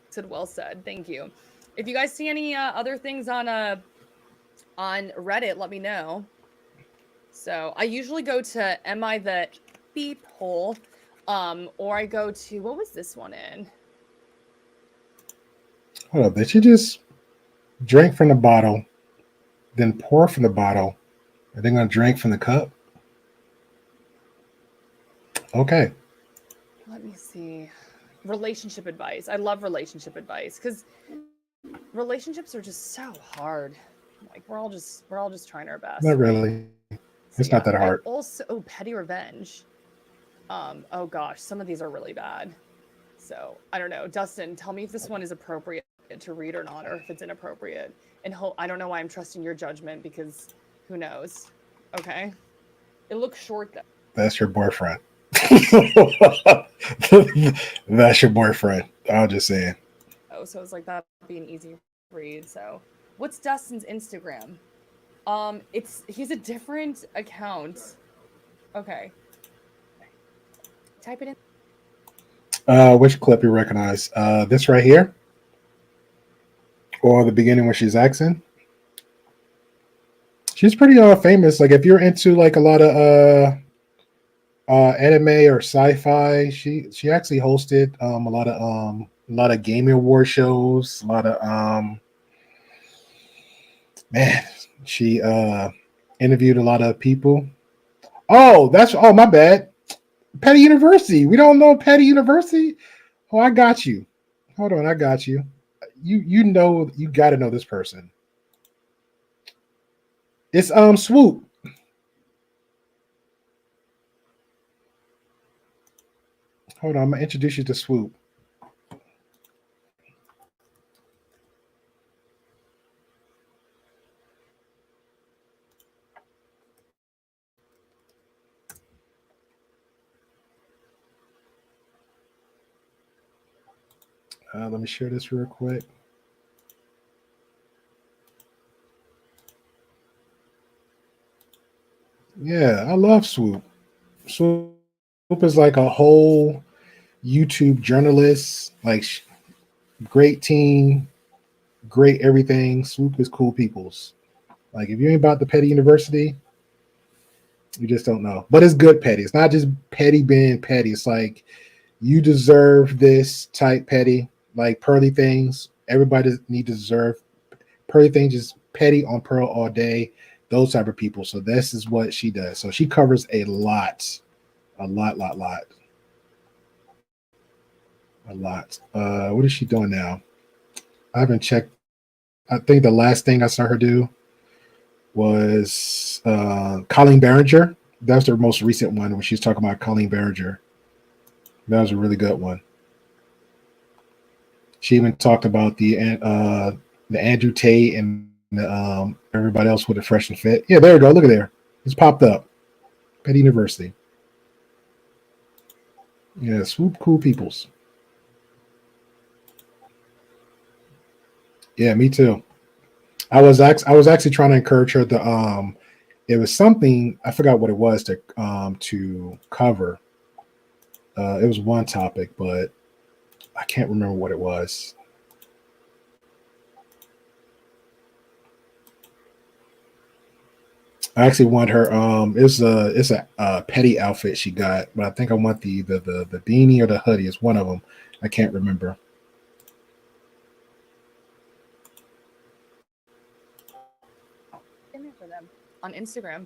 Said well said. Thank you. If you guys see any other things on Reddit, let me know. So I usually go to Am I the Beep Hole, or I go to what was this one in?
Hold up, did she just drink from the bottle, then pour from the bottle, and then gonna drink from the cup? Okay.
Let me see. Relationship advice. I love relationship advice because relationships are just so hard. Like we're all just trying our best,
Not
right?
really.
So
It's not
yeah,
that
I
hard.
also petty revenge. Oh gosh, some of these are really bad. So I don't know. Dustin, tell me if this one is appropriate to read or not, or if it's inappropriate. And I don't know why I'm trusting your judgment because who knows? Okay. It looks short though.
That's your boyfriend. That's your boyfriend. I'm just saying.
So it's like that would be an easy read. So what's Dustin's Instagram? He's a different account. Okay. Type it in.
Which clip you recognize? This right here, or the beginning when she's accent? She's pretty famous. Like if you're into like a lot of anime or sci-fi, she actually hosted a lot of gaming award shows. A lot of man, she interviewed a lot of people. Oh my bad. Petty University. We don't know Petty University. Oh, I got you. Hold on, I got you. You know you got to know this person. It's Swoop. Hold on, I'm gonna introduce you to Swoop. Let me share this real quick. Yeah, I love Swoop. Swoop is like a whole YouTube journalist, like great team, great everything. Swoop is cool peoples. Like if you ain't about the Petty University, you just don't know. But it's good petty. It's not just petty being petty. It's like you deserve this type petty, like pearly things. Everybody need to deserve pearly things. Just petty on pearl all day. Those type of people. So this is what she does. So she covers a lot. A lot. What is she doing now? I haven't checked. I think the last thing I saw her do was Colleen Barringer. That's her most recent one when she's talking about Colleen Barringer. That was a really good one. She even talked about the Andrew Tate and everybody else with a fresh and fit. Yeah, there you go. Look at there. It's popped up. Petty University. Yeah, swoop cool peoples. Yeah, me too. I was actually trying to encourage her to it was something I forgot what it was to cover. It was one topic, but I can't remember what it was. I actually want her. It's a petty outfit she got, but I think I want the beanie or the hoodie. It's one of them. I can't remember.
In there for them on Instagram.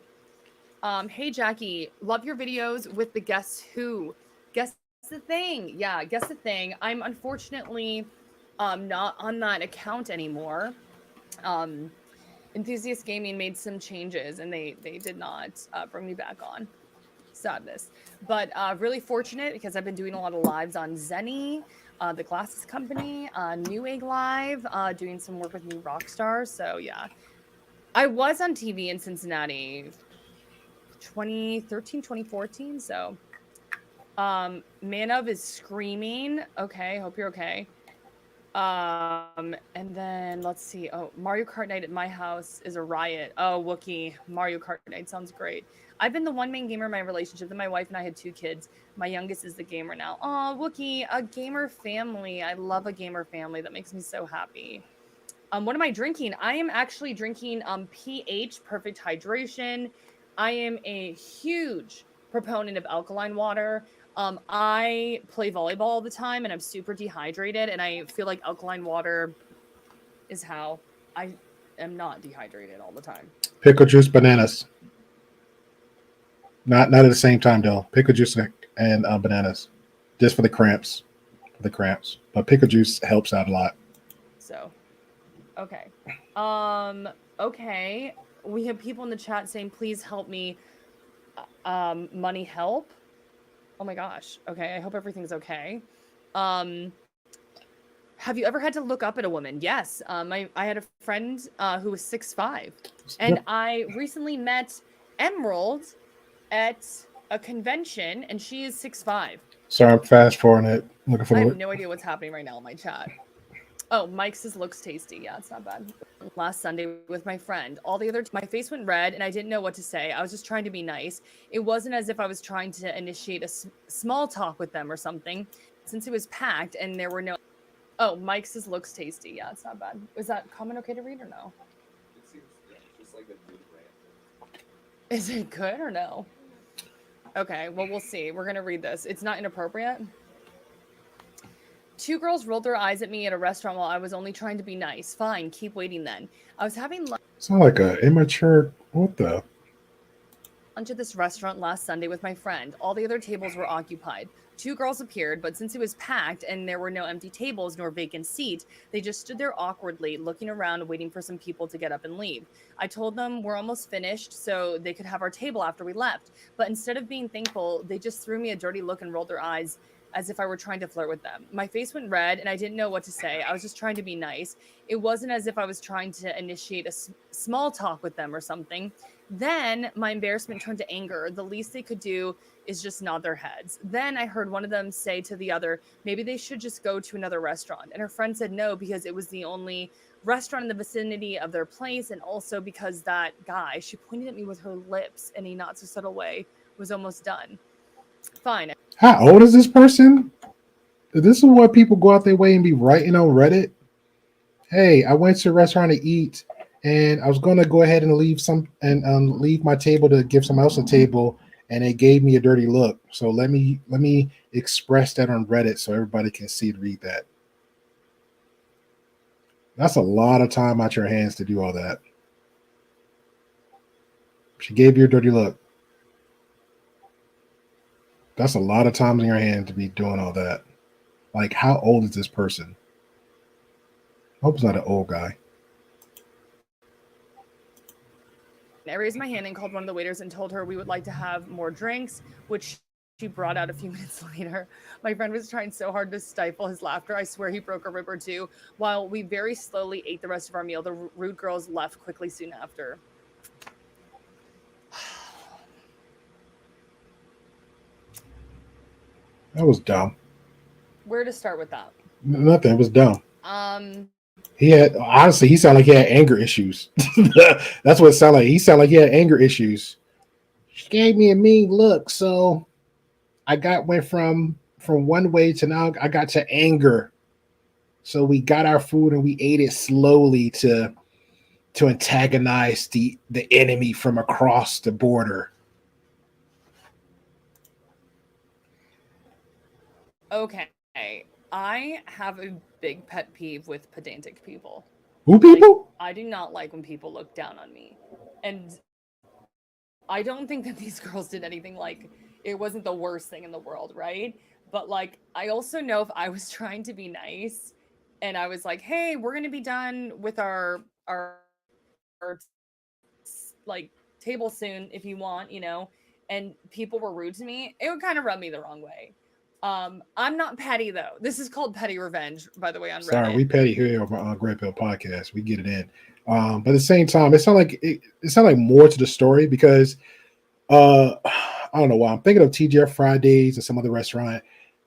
Hey Jackie, love your videos with the Guess Who. Guess the Thing. Yeah, Guess the Thing. I'm unfortunately not on that account anymore. Um Enthusiast Gaming made some changes and they did not bring me back on. Sadness. But really fortunate because I've been doing a lot of lives on Zenny, the glasses company, Newegg Live, doing some work with New Rockstar. So yeah. I was on TV in Cincinnati 2013, 2014. So Man of is screaming. Okay, hope you're okay. And then let's see. Oh, Mario Kart night at my house is a riot. Oh, Wookie, Mario Kart night sounds great. I've been the one main gamer in my relationship. Then my wife and I had 2 kids. My youngest is the gamer now. Oh, Wookie, a gamer family. I love a gamer family. That makes me so happy. What am I drinking? I am actually drinking pH Perfect Hydration. I am a huge proponent of alkaline water. I play volleyball all the time and I'm super dehydrated, and I feel like alkaline water is how I am not dehydrated all the time.
Pickle juice, bananas. Not at the same time though. Pickle juice and bananas, just for the cramps. But pickle juice helps out a lot.
So, okay. Okay. We have people in the chat saying, please help me. Money help. Oh my gosh. Okay. I hope everything's okay. Have you ever had to look up at a woman? Yes. I had a friend who was 6'5", and I recently met Emerald at a convention, and she is 6'5".
Sorry, I'm fast forwarding it. Looking for
I have
it.
no idea what's happening right now in my chat. Oh, Mike says looks tasty. Yeah, it's not bad. Last Sunday with my friend. All the other my face went red and I didn't know what to say. I was just trying to be nice. It wasn't as if I was trying to initiate a small talk with them or something, since it was packed and there were no. Oh, Mike says looks tasty. Yeah, it's not bad. Was that comment okay to read or no?
It seems just like a good rant.
Is it good or no? Okay, well, we'll see. We're gonna read this. It's not inappropriate. 2 girls rolled their eyes at me at a restaurant while I was only trying to be nice. Fine, keep waiting then. I was having
Sound like a immature. What the?
lunch at this restaurant last Sunday with my friend. All the other tables were occupied. 2 girls appeared, but since it was packed and there were no empty tables nor vacant seat, they just stood there awkwardly, looking around, waiting for some people to get up and leave. I told them we're almost finished, so they could have our table after we left. But instead of being thankful, they just threw me a dirty look and rolled their eyes as if I were trying to flirt with them. My face went red and I didn't know what to say. I was just trying to be nice. It wasn't as if I was trying to initiate a small talk with them or something. Then my embarrassment turned to anger. The least they could do is just nod their heads. Then I heard one of them say to the other, maybe they should just go to another restaurant. And her friend said no, because it was the only restaurant in the vicinity of their place. And also because that guy, she pointed at me with her lips in a not so subtle way, was almost done. Fine.
How old is this person? This is what people go out their way and be writing on Reddit. Hey, I went to a restaurant to eat, and I was going to go ahead and leave leave my table to give someone else a table, and they gave me a dirty look. So let me express that on Reddit so everybody can see and read that. That's a lot of time out your hands to do all that. She gave you a dirty look. That's a lot of time in your hand to be doing all that. Like, how old is this person? I hope it's not an old guy.
I raised my hand and called one of the waiters and told her we would like to have more drinks, which she brought out a few minutes later. My friend was trying so hard to stifle his laughter. I swear he broke a rib or two. While we very slowly ate the rest of our meal, the rude girls left quickly soon after.
That was dumb.
Where to start with that?
Nothing. It was dumb. He sounded like he had anger issues. That's what it sounded like. He sounded like he had anger issues. She gave me a mean look, so I went from one way to now I got to anger. So we got our food and we ate it slowly to antagonize the enemy from across the border.
Okay. I have a big pet peeve with pedantic people.
Who people?
Like, I do not like when people look down on me. And I don't think that these girls did anything like it wasn't the worst thing in the world, right? But like, I also know if I was trying to be nice and I was like, hey, we're going to be done with our like table soon if you want, you know, and people were rude to me, it would kind of rub me the wrong way. I'm not petty though. This is called petty revenge, by the way, on Reddit.
Sorry, we petty here on TheGreyPillPodcast. We get it in. But at the same time, it sounded like more to the story because I don't know why. I'm thinking of TGF Fridays or some other restaurant.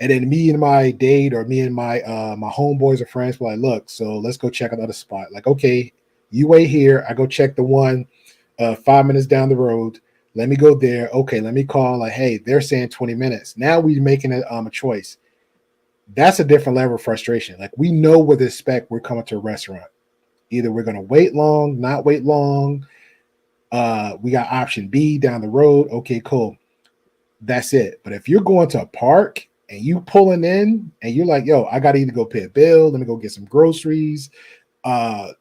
And then me and my date or me and my homeboys or friends were like, look, so let's go check another spot. Like, okay, you wait here. I go check the one 5 minutes down the road. Let me go there. Okay, let me call. Like, hey, they're saying 20 minutes. Now we're making a choice. That's a different level of frustration. Like, we know what to expect. We're coming to a restaurant. Either we're going to wait long, not wait long. We got option B down the road. Okay, cool. That's it. But if you're going to a park and you pulling in and you're like, yo, I got to either go pay a bill, let me go get some groceries, uh,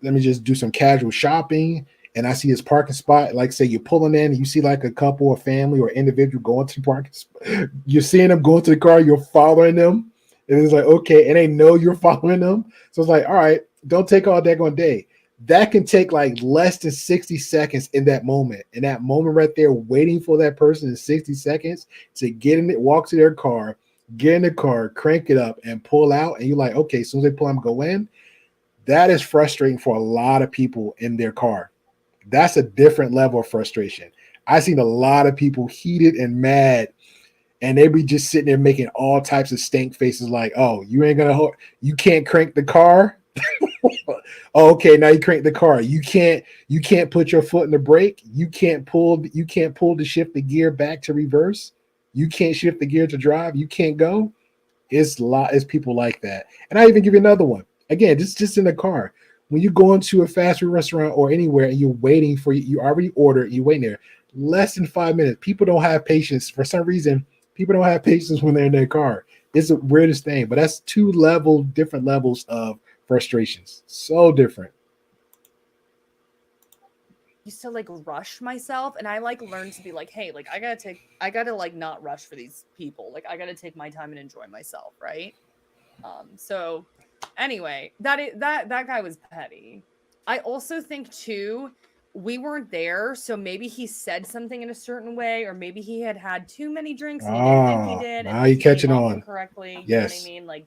let me just do some casual shopping, and I see this parking spot, like say you're pulling in and you see like a couple or family or individual going to the parking spot, you're seeing them going to the car, you're following them, and it's like, okay, and they know you're following them. So it's like, all right, don't take all that one day. That can take like less than 60 seconds in that moment. In that moment right there, waiting for that person in 60 seconds to get in it, walk to their car, get in the car, crank it up, and pull out. And you're like, okay, as soon as they pull them, go in. That is frustrating for a lot of people in their car. That's a different level of frustration. I've seen a lot of people heated and mad, and they be just sitting there making all types of stank faces like, oh, you can't crank the car. Oh, okay, now you crank the car. You can't put your foot in the brake. You can't pull to shift the gear back to reverse. You can't shift the gear to drive. You can't go. It's people like that. And I even give you another one. Again, just in the car. When you go into a fast food restaurant or anywhere and you're waiting for you already ordered, you waiting there less than 5 minutes. People don't have patience for some reason. People don't have patience when they're in their car. It's the weirdest thing, but that's different levels of frustrations. So different.
Used to like rush myself, and I like learned to be like, hey, like I gotta like not rush for these people. Like I gotta take my time and enjoy myself, right? So anyway, that guy was petty. I also think too, we weren't there, so maybe he said something in a certain way, or maybe he had had too many drinks and he didn't think he did, and
Now
like
you
he came
catching
off
on.
incorrectly. You know what I
Yes.
mean? Like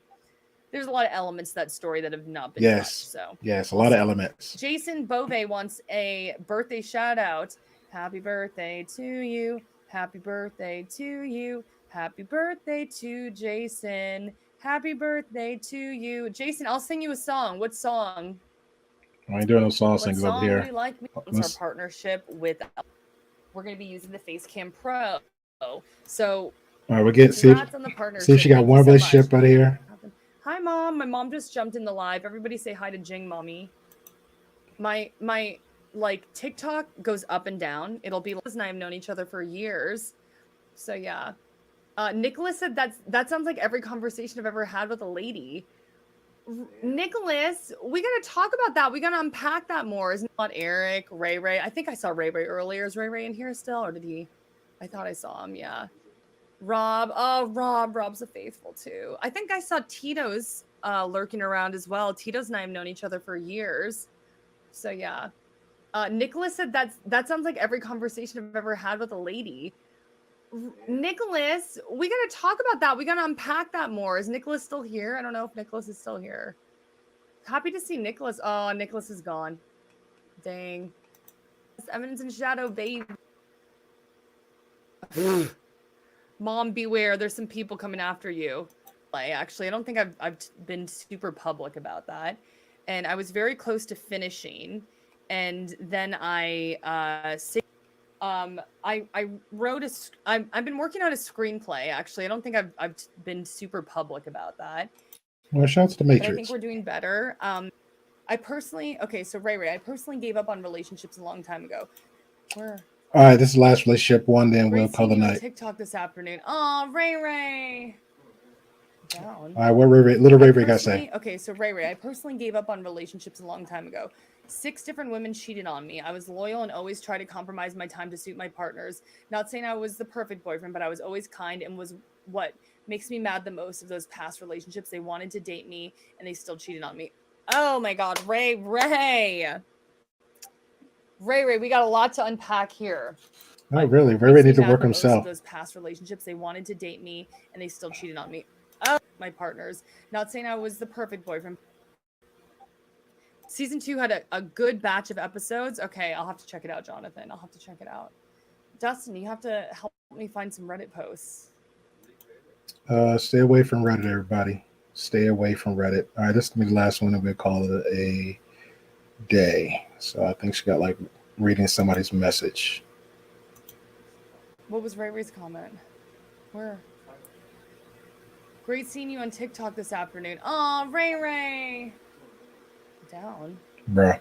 there's a lot of elements to that story that have not been touched.
Yes.
So
Yes. A
we'll
lot of
see.
elements.
Jason Bove wants a birthday shout out. Happy birthday to you. Happy birthday to you. Happy birthday to Jason. Happy birthday to you. Jason, I'll sing you a song. What song?
I ain't doing no song
What
singers over
song will
here.
you like me? It's our partnership with. We're going to be using the Facecam Pro. So
All right, we're getting
congrats on the
see
partnership.
if she got
Thank
one
you so much.
relationship out of here.
Hi, Mom. My mom just jumped in the live. Everybody say hi to Jing, Mommy. My like TikTok goes up and down. It'll be Liz and I have known each other for years. So yeah. Nicholas said that sounds like every conversation I've ever had with a lady. Nicholas, we gotta talk about that. We gotta unpack that more. Isn't it not Eric, Ray Ray? I think I saw Ray Ray earlier. Is Ray Ray in here still, or did he? I thought I saw him. Yeah. Rob. Oh, Rob's a faithful too. I think I saw Tito's lurking around as well. Tito's and I have known each other for years. So yeah. Nicholas said that sounds like every conversation I've ever had with a lady. Nicholas, we gotta talk about that. We gotta unpack that more. Is Nicholas still here? I don't know if Nicholas is still here. Happy to see Nicholas. Oh, Nicholas is gone. Dang. Evans and Shadow, babe. Mom, beware. There's some people coming after you. Actually, I don't think I've been super public about that. And I was very close to finishing. And then I wrote I've been working on a screenplay. Actually, I don't think I've been super public about that.
Well, shouts to
But I think
Matrix.
we're doing better. I personally so Ray, I personally gave up on relationships a long time ago. Where?
All right, this is the last relationship one, then we'll
Great
call
seeing
the
you on
night.
TikTok this afternoon. Oh, Ray. Down.
All right, what little Ray Ray got to say?
Okay, so Ray, I personally gave up on relationships a long time ago. 6 different women cheated on me. I was loyal and always tried to compromise my time to suit my partners. Not saying I was the perfect boyfriend, but I was always kind and was what makes me mad the most of those past relationships. They wanted to date me and they still cheated on me. Oh my God, Ray, we got a lot to unpack here.
Not really. Ray Ray needs to work himself.
Those past relationships, they wanted to date me and they still cheated on me. Oh, my partners. Not saying I was the perfect boyfriend. Season 2 had a good batch of episodes. Okay, I'll have to check it out, Jonathan. I'll have to check it out. Dustin, you have to help me find some Reddit posts.
Stay away from Reddit, everybody. Stay away from Reddit. All right, this is gonna be the last one, and we'll call it a day. So I think she got like reading somebody's message.
What was Ray Ray's comment? Where? Great seeing you on TikTok this afternoon. Oh, Ray Ray. Down.
Bruh.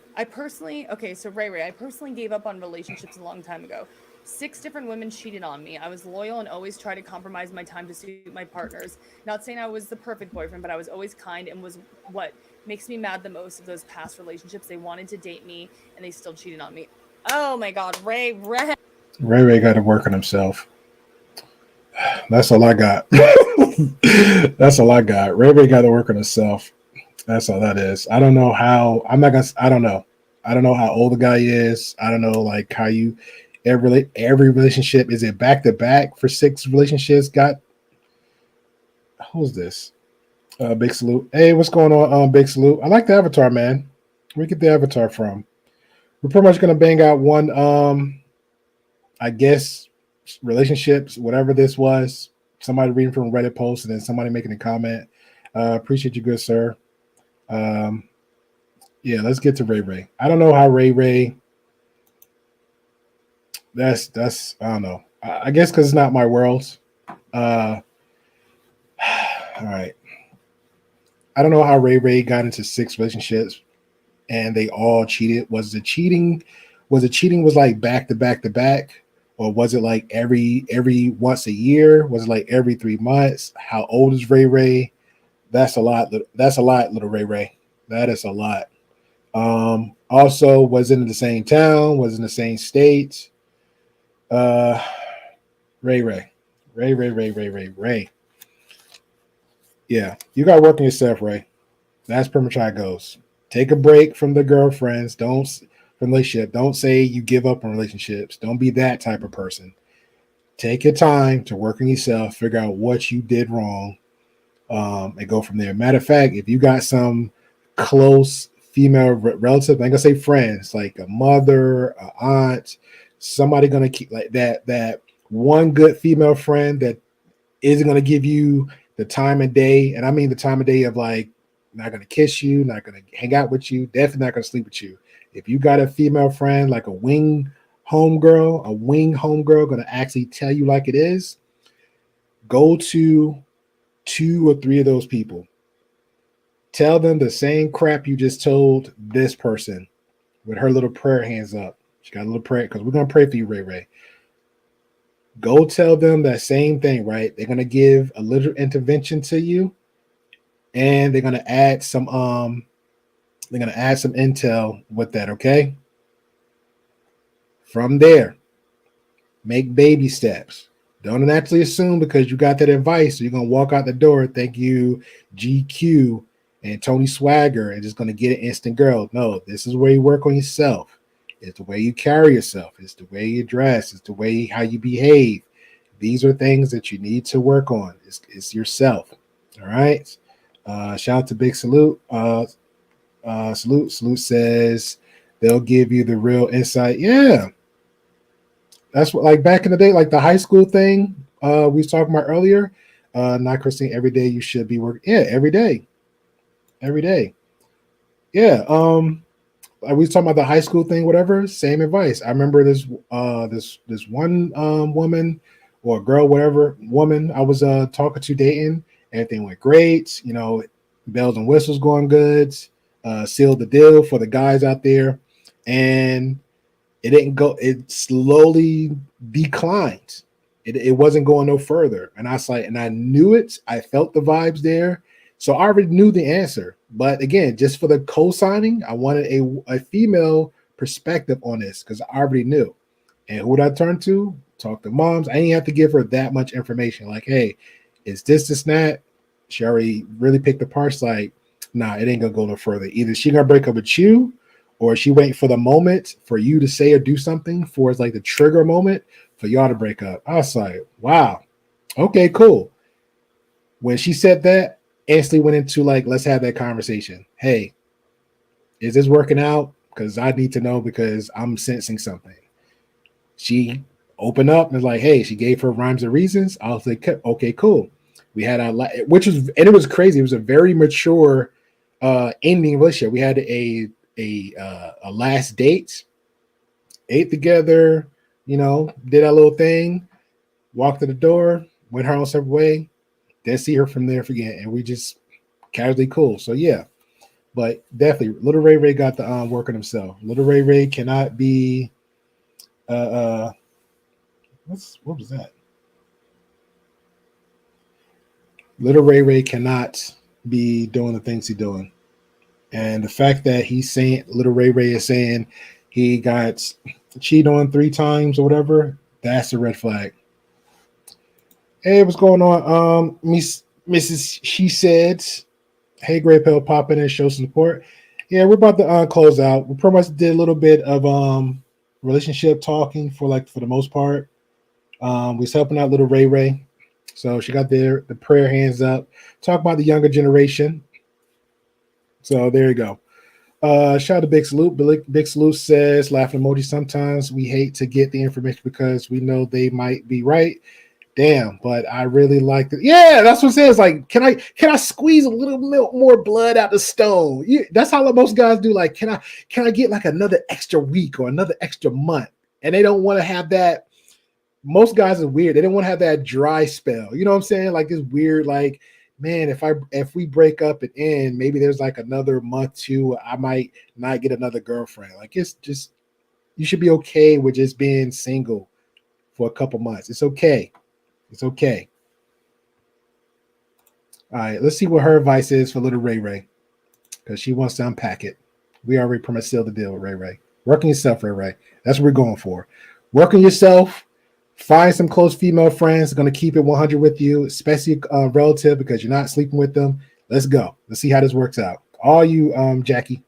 So Ray Ray, I personally gave up on relationships a long time ago. 6 different women cheated on me. I was loyal and always tried to compromise my time to suit my partners. Not saying I was the perfect boyfriend, but I was always kind and was what makes me mad the most of those past relationships. They wanted to date me and they still cheated on me. Oh my God, Ray Ray.
Ray Ray got to work on himself. That's all I got. That's all I got. Ray Ray got to work on himself. That's all that is. I don't know how. I'm not gonna. I don't know. I don't know how old the guy is. I don't know like how you every relationship is it back to back for 6 relationships. Got who's this? Big Salute. Hey, what's going on? Big Salute. I like the avatar, man. Where get the avatar from? We're pretty much gonna bang out one. I guess relationships, whatever this was. Somebody reading from a Reddit post and then somebody making a comment. Appreciate you, good sir. Yeah, let's get to Ray Ray. I don't know how Ray Ray. That's I don't know. I guess because it's not my world. All right. I don't know how Ray Ray got into 6 relationships and they all cheated. Was the cheating was like back to back to back, or was it like every once a year? Was it like every 3 months? How old is Ray Ray? That's a lot. That's a lot, little Ray Ray. That is a lot. Also, was it in the same town? Was it in the same state? Ray Ray. Ray Ray Ray Ray Ray Ray. Yeah, you got to work on yourself, Ray. That's pretty much how it goes. Take a break from the girlfriends. Don't from relationship. Don't say you give up on relationships. Don't be that type of person. Take your time to work on yourself. Figure out what you did wrong, and go from there. Matter of fact, if you got some close female relatives, I'm gonna say friends, like a mother, an aunt, somebody gonna keep like that one good female friend that isn't gonna give you the time of day, and I mean the time of day of like not gonna kiss you, not gonna hang out with you, definitely not gonna sleep with you. If you got a female friend like a wing homegirl gonna actually tell you like it is, go to 2 or 3 of those people. Tell them the same crap you just told this person with her little prayer hands up. She got a little prayer because we're gonna pray for you, Ray Ray. Go tell them that same thing, right? They're gonna give a little intervention to you, and they're gonna add some intel with that, okay? From there, make baby steps. Don't naturally assume because you got that advice, so you're gonna walk out the door. Thank you, GQ and Tony Swagger, and just gonna get an instant girl. No, this is where you work on yourself. It's the way you carry yourself. It's the way you dress. It's the way how you behave. These are things that you need to work on. It's yourself. All right. Shout out to Big Salute. Salute says they'll give you the real insight. Yeah. That's what like back in the day, like the high school thing we was talking about earlier. Not Christine, every day you should be working. Yeah, every day. Every day. Yeah. Like we was talking about the high school thing, whatever. Same advice. I remember this one woman or girl, whatever woman I was talking to, dating. Everything went great. You know, bells and whistles going good. Sealed the deal for the guys out there, and it didn't go. It slowly declined. It wasn't going no further. And I was like, and I knew it. I felt the vibes there. So I already knew the answer. But again, just for the co-signing, I wanted a female perspective on this because I already knew. And who would I turn to? Talk to moms. I didn't have to give her that much information. Like, hey, is this that? She already really picked apart. It's like, nah, it ain't gonna go no further. Either she gonna break up with you, or she waiting for the moment for you to say or do something for it's like the trigger moment for y'all to break up. I was like, wow, okay, cool. When she said that, instantly went into like, let's have that conversation. Hey, is this working out? Because I need to know because I'm sensing something. She opened up and was like, hey, she gave her rhymes and reasons. I was like, okay, cool. We had which was, and it was crazy. It was a very mature ending relationship. We had a last date, ate together, did our little thing, walked to the door, went her own separate way, didn't see her from there again, and we just casually cool. So yeah, but definitely, Little Ray Ray got the work on himself. Little Ray Ray cannot be. What was that? Little Ray Ray cannot be doing the things he's doing. And the fact that he's saying, Little Ray Ray is saying he got cheated on 3 times or whatever, that's a red flag. Hey, what's going on? Mrs. She said, hey, Grey Pill, pop in and show some support. Yeah, we're about to close out. We pretty much did a little bit of relationship talking for the most part. We was helping out Little Ray Ray. So she got the prayer hands up. Talk about the younger generation. So there you go. Shout out to Big Salute. Big Salute says, laughing emoji, sometimes we hate to get the information because we know they might be right. Damn, but I really like it. Yeah, that's what it says. Like, can I squeeze a little more blood out the stone? That's how most guys do. Like, can I get like another extra week or another extra month? And they don't want to have that. Most guys are weird. They don't want to have that dry spell. You know what I'm saying? Like this weird, like, man, if we break up and end, maybe there's like another month too. I might not get another girlfriend. Like it's just, you should be okay with just being single for a couple months. It's okay. It's okay. All right, let's see what her advice is for Little Ray Ray, because she wants to unpack it. We already pretty much sealed the deal with Ray Ray. Work on yourself, Ray Ray. That's what we're going for. Work on yourself. Find some close female friends going to keep it 100 with you, especially relative, because you're not sleeping with them. Let's go. Let's see how this works out. All you, Jackie.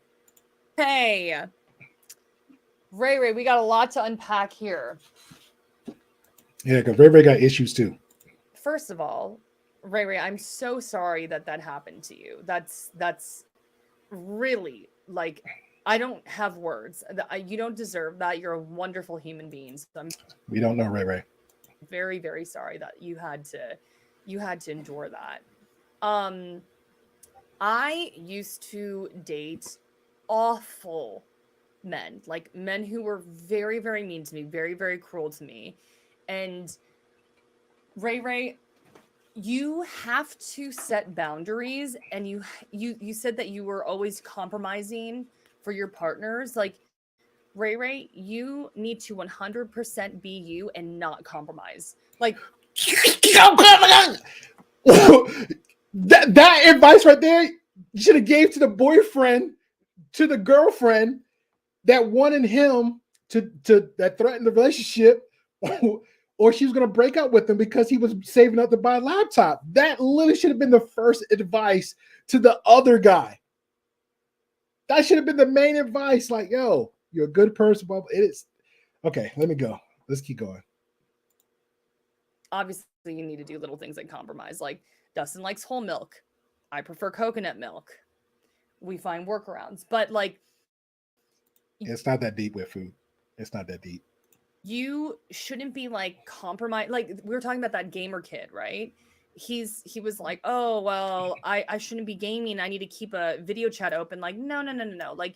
Hey, Ray Ray, we got a lot to unpack here.
Yeah, because Ray Ray got issues too.
First of all, Ray Ray, I'm so sorry that happened to you. That's really, like, I don't have words. You don't deserve that. You're a wonderful human being. So
We don't know Ray Ray.
very, very sorry that you had to endure that. I used to date awful men, like men who were very, very mean to me, very, very cruel to me. And Ray Ray, you have to set boundaries, and you said that you were always compromising for your partners. Like, Ray Ray, you need to 100% be you and not compromise. Like,
that advice right there, you should have gave to the boyfriend, to the girlfriend that wanted him to that threatened the relationship, or she was going to break up with him because he was saving up to buy a laptop. That literally should have been the first advice to the other guy. That should have been the main advice. Like, yo, you're a good person. But it is. Okay, let me go. Let's keep going.
obviously, you need to do little things like compromise. Like, Dustin likes whole milk. I prefer coconut milk. We find workarounds. But, like,
it's not that deep with food. It's not that deep.
You shouldn't be like compromise. Like, we were talking about that gamer kid, right? He was like, oh, well, I shouldn't be gaming. I need to keep a video chat open. Like, no. Like,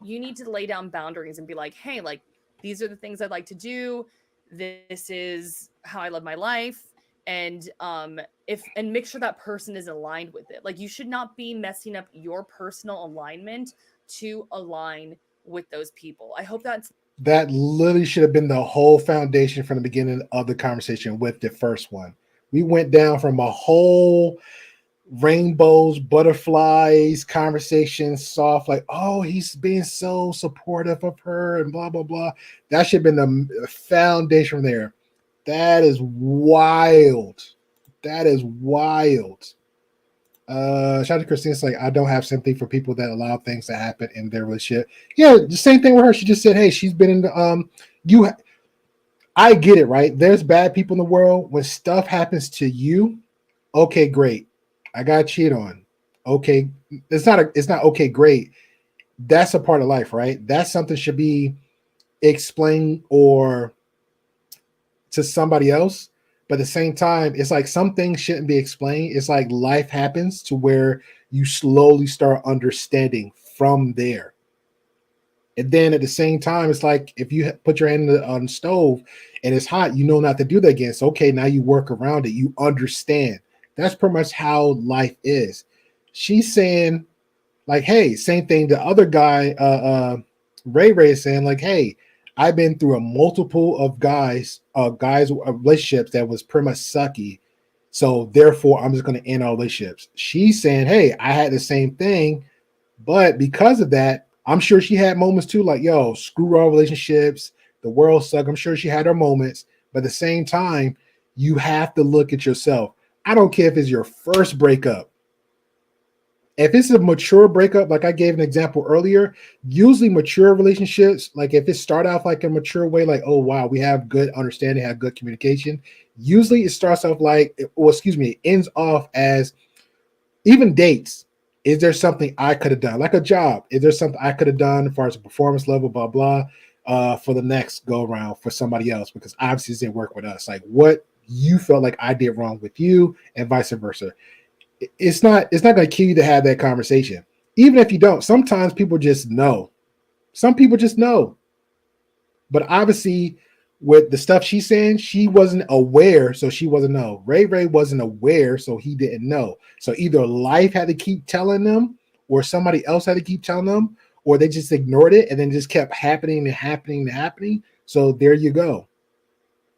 you need to lay down boundaries and be like, hey, like, these are the things I'd like to do. This is how I live my life. And make sure that person is aligned with it. Like, you should not be messing up your personal alignment to align with those people. I hope that
literally should have been the whole foundation from the beginning of the conversation with the first one. We went down from a whole rainbows, butterflies conversation, soft, like, oh, he's being so supportive of her and blah, blah, blah. That should have been the foundation from there. That is wild. That is wild. Shout out to Christine. It's like, I don't have sympathy for people that allow things to happen in their relationship. Yeah, the same thing with her. She just said, hey, she's been in the I get it, right? There's bad people in the world. When stuff happens to you, okay, great. I got cheated on. Okay, it's not okay, great. That's a part of life, right? That's something should be explained or to somebody else. But at the same time, it's like some things shouldn't be explained. It's like life happens to where you slowly start understanding from there. And then at the same time, it's like if you put your hand on the stove and it's hot, you know not to do that again. So okay, now you work around it. You understand. That's pretty much how life is. She's saying like, hey, same thing. The other guy, Ray Ray is saying like, hey, I've been through a multiple of guys relationships that was pretty much sucky. So therefore, I'm just going to end all relationships. She's saying, hey, I had the same thing, but because of that, I'm sure she had moments too, like, yo, screw all relationships, the world suck. I'm sure she had her moments, but at the same time, you have to look at yourself. I don't care if it's your first breakup. If it's a mature breakup, like I gave an example earlier, usually mature relationships, like if it start off like a mature way, like, oh wow, we have good understanding, have good communication. Usually it starts off like, or excuse me, it ends off as even dates. Is there something I could have done? Like a job. Is there something I could have done as far as a performance level, blah, blah, for the next go around for somebody else? Because obviously it didn't work with us. Like what you felt like I did wrong with you and vice versa. It's not going to kill you to have that conversation. Even if you don't, sometimes people just know. Some people just know. But obviously, with the stuff she's saying, she wasn't aware, so she wasn't know. Ray Ray wasn't aware, so he didn't know. So either life had to keep telling them, or somebody else had to keep telling them, or they just ignored it and then just kept happening and happening and happening. So there you go.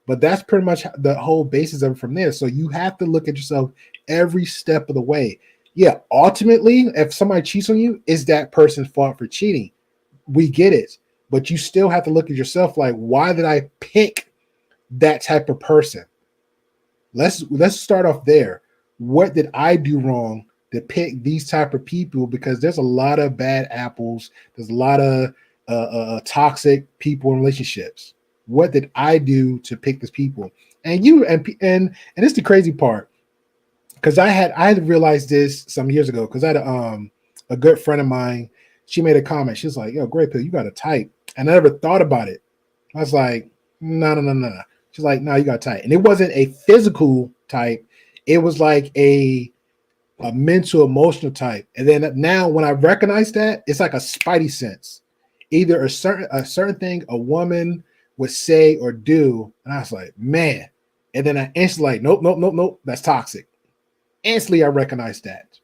But that's pretty much the whole basis of it from there. So you have to look at yourself every step of the way. Yeah, ultimately, if somebody cheats on you, is that person's fault for cheating? We get it. But you still have to look at yourself like, why did I pick that type of person? Let's start off there. What did I do wrong to pick these type of people? Because there's a lot of bad apples. There's a lot of toxic people in relationships. What did I do to pick these people? And it's the crazy part, because I had realized this some years ago, because I had a good friend of mine. She made a comment. She was like, "Yo, Grey Pill, you got a type." And I never thought about it. I was like, no. She's like, "No, you got a type." And it wasn't a physical type. It was like a mental, emotional type. And then now when I recognize that, it's like a spidey sense. Either a certain thing a woman would say or do. And I was like, man. And then I instantly like, nope. That's toxic. Instantly I recognized that.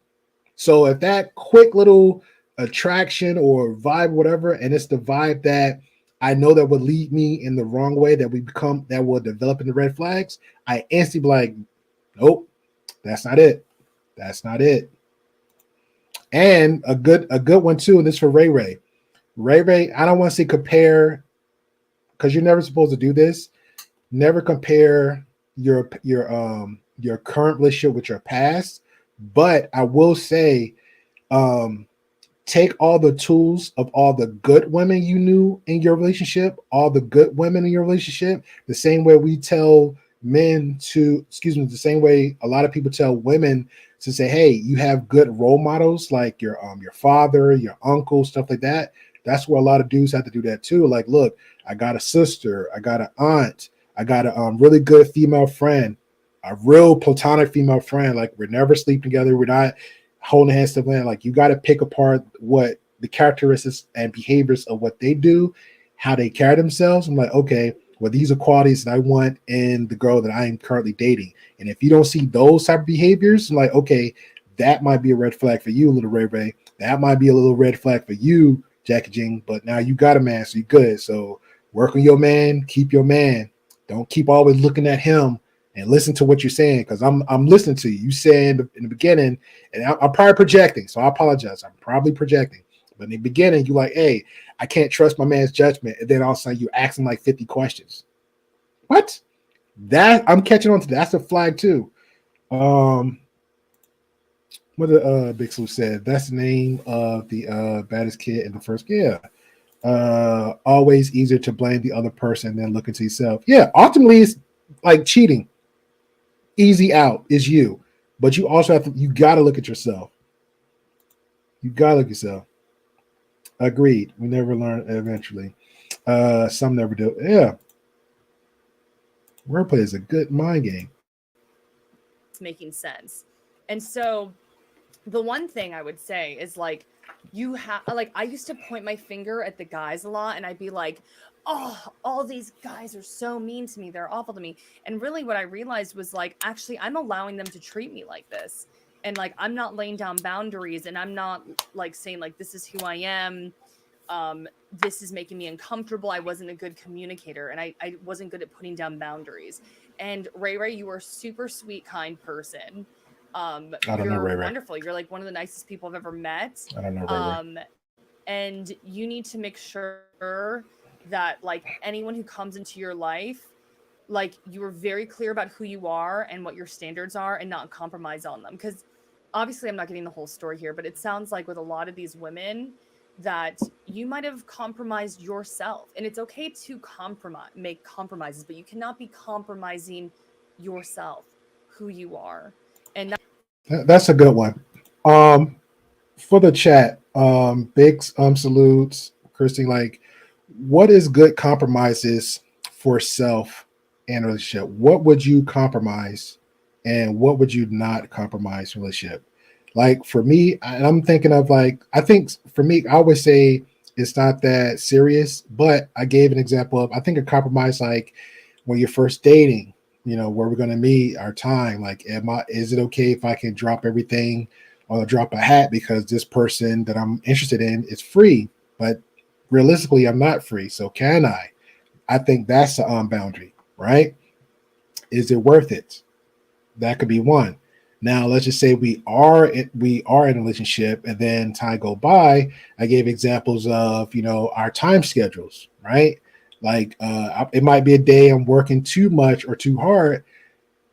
So if that quick little attraction or vibe, whatever, and it's the vibe that I know that would lead me in the wrong way, that will develop into red flags, I instantly be like, nope, that's not it. That's not it. And a good one too, and this for Ray Ray. Ray Ray, I don't want to say compare, because you're never supposed to do this. Never compare your current relationship with your past. But I will say, take all the tools of all the good women you knew in your relationship, all the good women in your relationship, the same way we tell men to, the same way a lot of people tell women to say, hey, you have good role models like your father, your uncle, stuff like that. That's where a lot of dudes have to do that too. Like, look, I got a sister, I got an aunt, I got a really good female friend, a real platonic female friend. Like, we're never sleep together. We're not holding hands to land. Like, you got to pick apart what the characteristics and behaviors of what they do, how they carry themselves. I'm like, okay, well, these are qualities that I want in the girl that I am currently dating. And if you don't see those type of behaviors, I'm like, okay, that might be a red flag for you, little Ray Ray. That might be a little red flag for you, Jackie Jing. But now you got a man, so you're good. So work on your man, keep your man. Don't keep always looking at him, and listen to what you're saying, because I'm listening to you. You said in the beginning, and I'm probably projecting, so I apologize. I'm probably projecting. But in the beginning, you're like, hey, I can't trust my man's judgment. And then all of a sudden, you're asking like 50 questions. What? That I'm catching on to. That's a flag too. What the Big Sleuth said. That's the name of the baddest kid in the first. Yeah. Always easier to blame the other person than look into yourself. Yeah. Ultimately, it's like cheating. Easy out is you, but you also you got to look at yourself. You got to look at yourself. Agreed. We never learn eventually. Some never do. Yeah. Wordplay is a good mind game.
making sense. And so the one thing I would say is like, you have like, I used to point my finger at the guys a lot and I'd be like, oh, all these guys are so mean to me, they're awful to me. And really what I realized was like, actually I'm allowing them to treat me like this, and like I'm not laying down boundaries, and I'm not like saying like, this is who I am, this is making me uncomfortable. I wasn't a good communicator, and I wasn't good at putting down boundaries. And Ray, you are a super sweet, kind person.
I don't know
You're
Ray Ray.
wonderful. You're like one of the nicest people I've ever met.
I don't know Ray Ray.
And you need to make sure that like anyone who comes into your life, like you are very clear about who you are and what your standards are, and not compromise on them. Because obviously I'm not getting the whole story here, but it sounds like with a lot of these women that you might have compromised yourself. And it's okay to make compromises, but you cannot be compromising yourself, who you are. And
That's a good one. For the chat, big salutes, Christy. Like, what is good compromises for self and relationship? What would you compromise, and what would you not compromise in a relationship? Like for me, and I'm thinking of like, I think for me, I always say it's not that serious, but I gave an example of, I think a compromise like when you're first dating, where we're going to meet, our time, like, is it okay if I can drop everything or drop a hat because this person that I'm interested in is free, but realistically, I'm not free. So can I? I think that's the boundary, right? Is it worth it? That could be one. Now, let's just say we are in a relationship, and then time go by. I gave examples of our time schedules, right? Like it might be a day I'm working too much or too hard.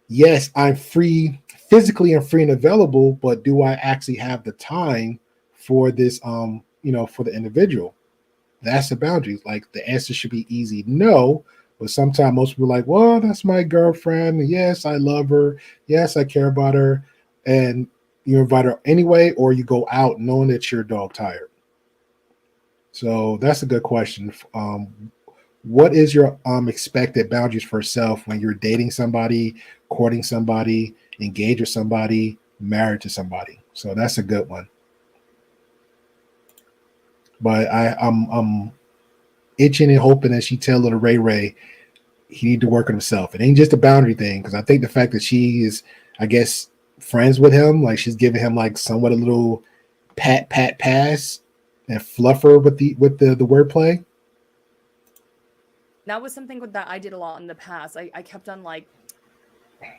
Yes, I'm free physically, I'm free and available, but do I actually have the time for this? For the individual. That's the boundaries. Like the answer should be easy, no. But sometimes most people are like, well, that's my girlfriend. Yes, I love her. Yes, I care about her. And you invite her anyway, or you go out knowing that you're dog tired. So that's a good question. What is your expected boundaries for yourself when you're dating somebody, courting somebody, engaged with somebody, married to somebody? So that's a good one. But I'm itching and hoping that she tell little Ray he need to work on himself. It ain't just a boundary thing, because I think the fact that she is, I guess, friends with him, like she's giving him like somewhat a little pat pass and fluffer with the wordplay.
that was something that I did a lot in the past. I kept on like,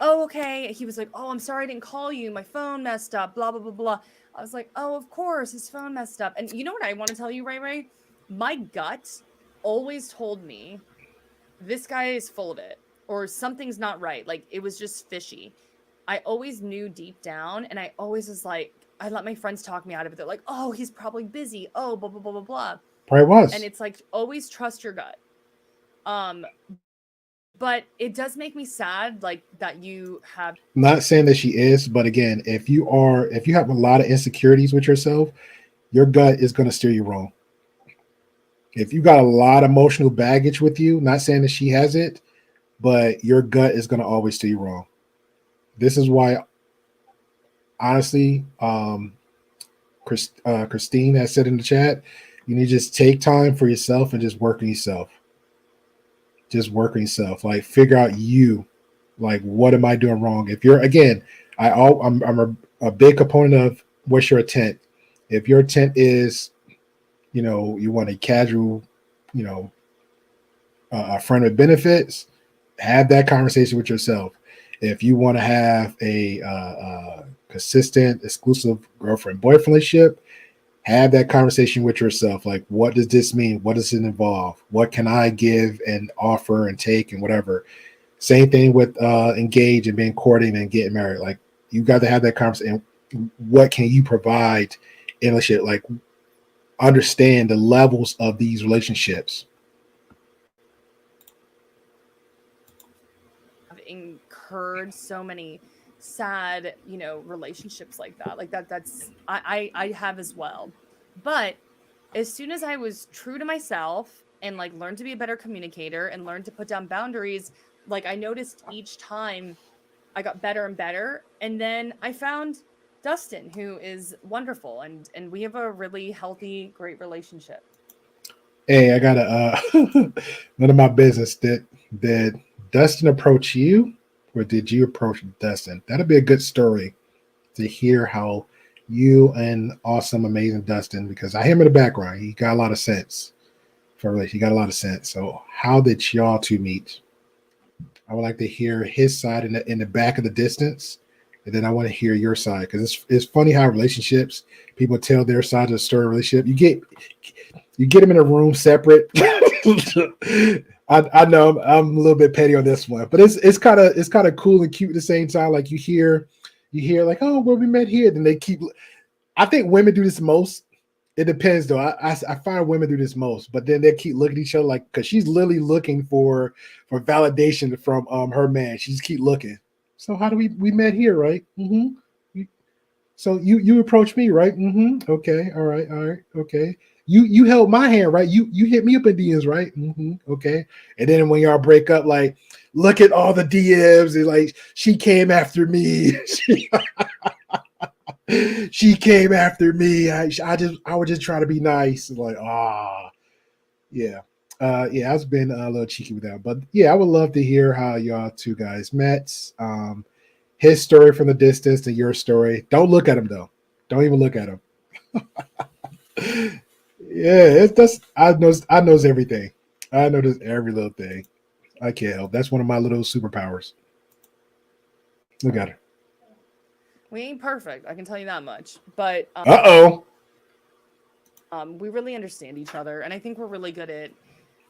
oh, okay. He was like, oh, I'm sorry I didn't call you. My phone messed up, blah, blah, blah, blah. I was like, oh, of course, his phone messed up. And you know what I want to tell you, Ray? My gut always told me this guy is full of it, or something's not right. Like it was just fishy. I always knew deep down, and I always was like, I let my friends talk me out of it. They're like, oh, he's probably busy. Oh, blah, blah, blah, blah, blah.
Probably was.
And it's like, always trust your gut. But it does make me sad, like that you have.
Not saying that she is, but again, if you have a lot of insecurities with yourself, your gut is going to steer you wrong. If you got a lot of emotional baggage with you, not saying that she has it, but your gut is going to always steer you wrong. This is why, honestly, Christine has said in the chat, you need to just take time for yourself and just work on yourself. Just work on yourself. Like figure out you. Like, what am I doing wrong? If you're, again, I'm a big component of what's your intent. If your intent is, you want a casual, a friend with benefits, have that conversation with yourself. If you want to have a consistent, exclusive girlfriend-boyfriend relationship, have that conversation with yourself. Like, what does this mean? What does it involve? What can I give and offer and take and whatever? Same thing with engage and being courting and getting married. Like, you got to have that conversation. What can you provide in a relationship? Like, understand the levels of these relationships.
I've incurred so many sad, relationships like that. Like that's I have as well. But as soon as I was true to myself and like learned to be a better communicator and learned to put down boundaries, like I noticed each time I got better and better. And then I found Dustin, who is wonderful, and we have a really healthy, great relationship.
Hey, I got none of my business. Did Dustin approach you, or did you approach Dustin? That'd be a good story to hear how you and awesome, amazing Dustin, because I hear him in the background. He got a lot of sense for relation. He got a lot of sense. So how did y'all two meet? I would like to hear his side in the back of the distance, and then I want to hear your side, because it's funny how relationships, people tell their side of the story of relationship. You get them in a room separate. I know I'm a little bit petty on this one, but it's kind of cool and cute at the same time. Like you hear like, oh, well, we met here. Then they keep. I think women do this most. It depends though. I find women do this most, but then they keep looking at each other like, because she's literally looking for validation from her man. She just keep looking. So how do we met here, right? Mm-hmm. So you approached me, right? Mm-hmm. Okay. All right. Okay. You held my hand, right? You hit me up in DMs, right? Mm-hmm. Okay. And then when y'all break up, like, look at all the DMs, and like, she came after me. She came after me. I was just trying to be nice. Like, yeah. Yeah, I was being a little cheeky with that. But yeah, I would love to hear how y'all two guys met. His story from the distance to your story. Don't look at him though. Don't even look at him. Yeah, I knows everything. I notice every little thing. I can't help. That's one of my little superpowers. Look at her.
We ain't perfect, I can tell you that much. But we really understand each other, and I think we're really good at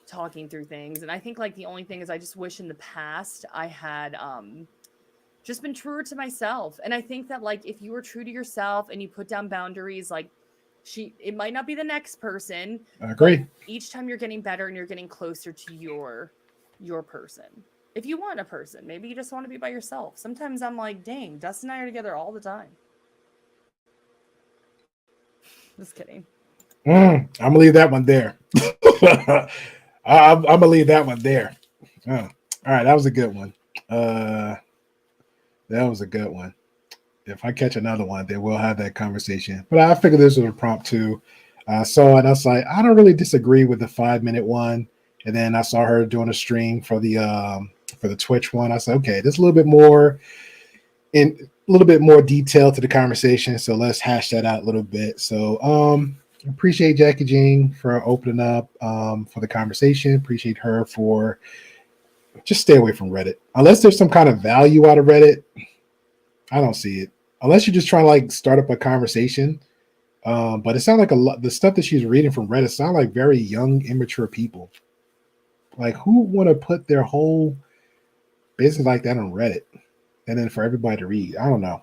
talking through things. And I think like the only thing is I just wish in the past I had just been truer to myself. And I think that like if you were true to yourself and you put down boundaries, like it might not be the next person.
I agree.
Each time you're getting better and you're getting closer to your person. If you want a person, maybe you just want to be by yourself. Sometimes I'm like, dang, Dustin and I are together all the time. Just kidding.
I'm gonna leave that one there. I'm gonna leave that one there. Oh, all right, that was a good one. That was a good one. If I catch another one, then we'll have that conversation. But I figured this was a prompt too. So, and I was like, I don't really disagree with the 5-minute one. And then I saw her doing a stream for the Twitch one. I said, okay, there's a little bit more detail to the conversation. So let's hash that out a little bit. So appreciate Jackie Jean for opening up for the conversation. Appreciate her for just stay away from Reddit. Unless there's some kind of value out of Reddit, I don't see it. Unless you're just trying to like start up a conversation. But it sounds like a lot the stuff that she's reading from Reddit sound like very young, immature people. Like who want to put their whole business like that on Reddit and then for everybody to read? I don't know.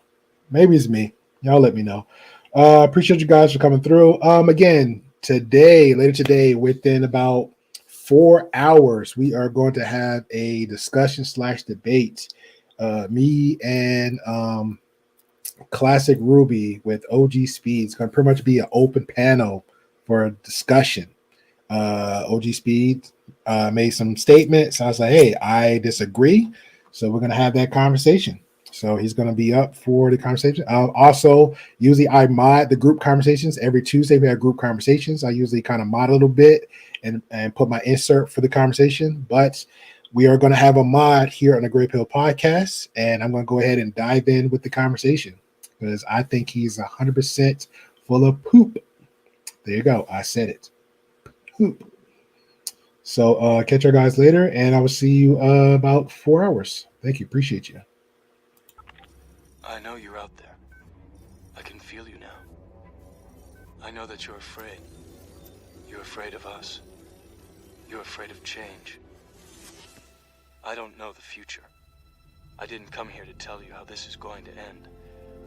Maybe it's me. Y'all let me know. Appreciate you guys for coming through. Again, later today, within about 4 hours, we are going to have a discussion / debate. Me and Classic Ruby with OG Speed. It's going to pretty much be an open panel for a discussion. OG Speed made some statements. I was like, hey, I disagree. So we're going to have that conversation. So he's going to be up for the conversation. Also, usually I mod the group conversations. Every Tuesday we have group conversations. I usually kind of mod a little bit and put my insert for the conversation. But we are going to have a mod here on the Grey Pill Podcast. And I'm going to go ahead and dive in with the conversation because I think he's 100% full of poop. There you go. I said it. Poop. So catch our guys later, and I will see you about 4 hours. Thank you. Appreciate you.
I know you're out there. I can feel you now. I know that you're afraid. You're afraid of us. You're afraid of change. I don't know the future. I didn't come here to tell you how this is going to end.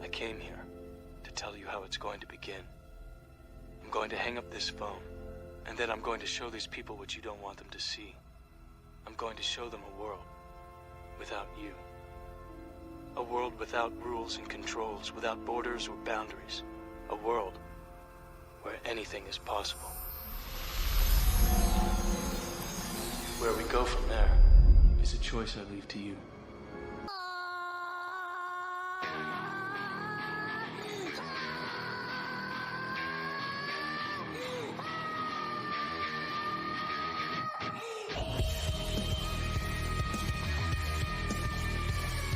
I came here to tell you how it's going to begin. I'm going to hang up this phone, and then I'm going to show these people what you don't want them to see. I'm going to show them a world without you. A world without rules and controls, without borders or boundaries. A world where anything is possible. Where we go from there is a choice I leave to you.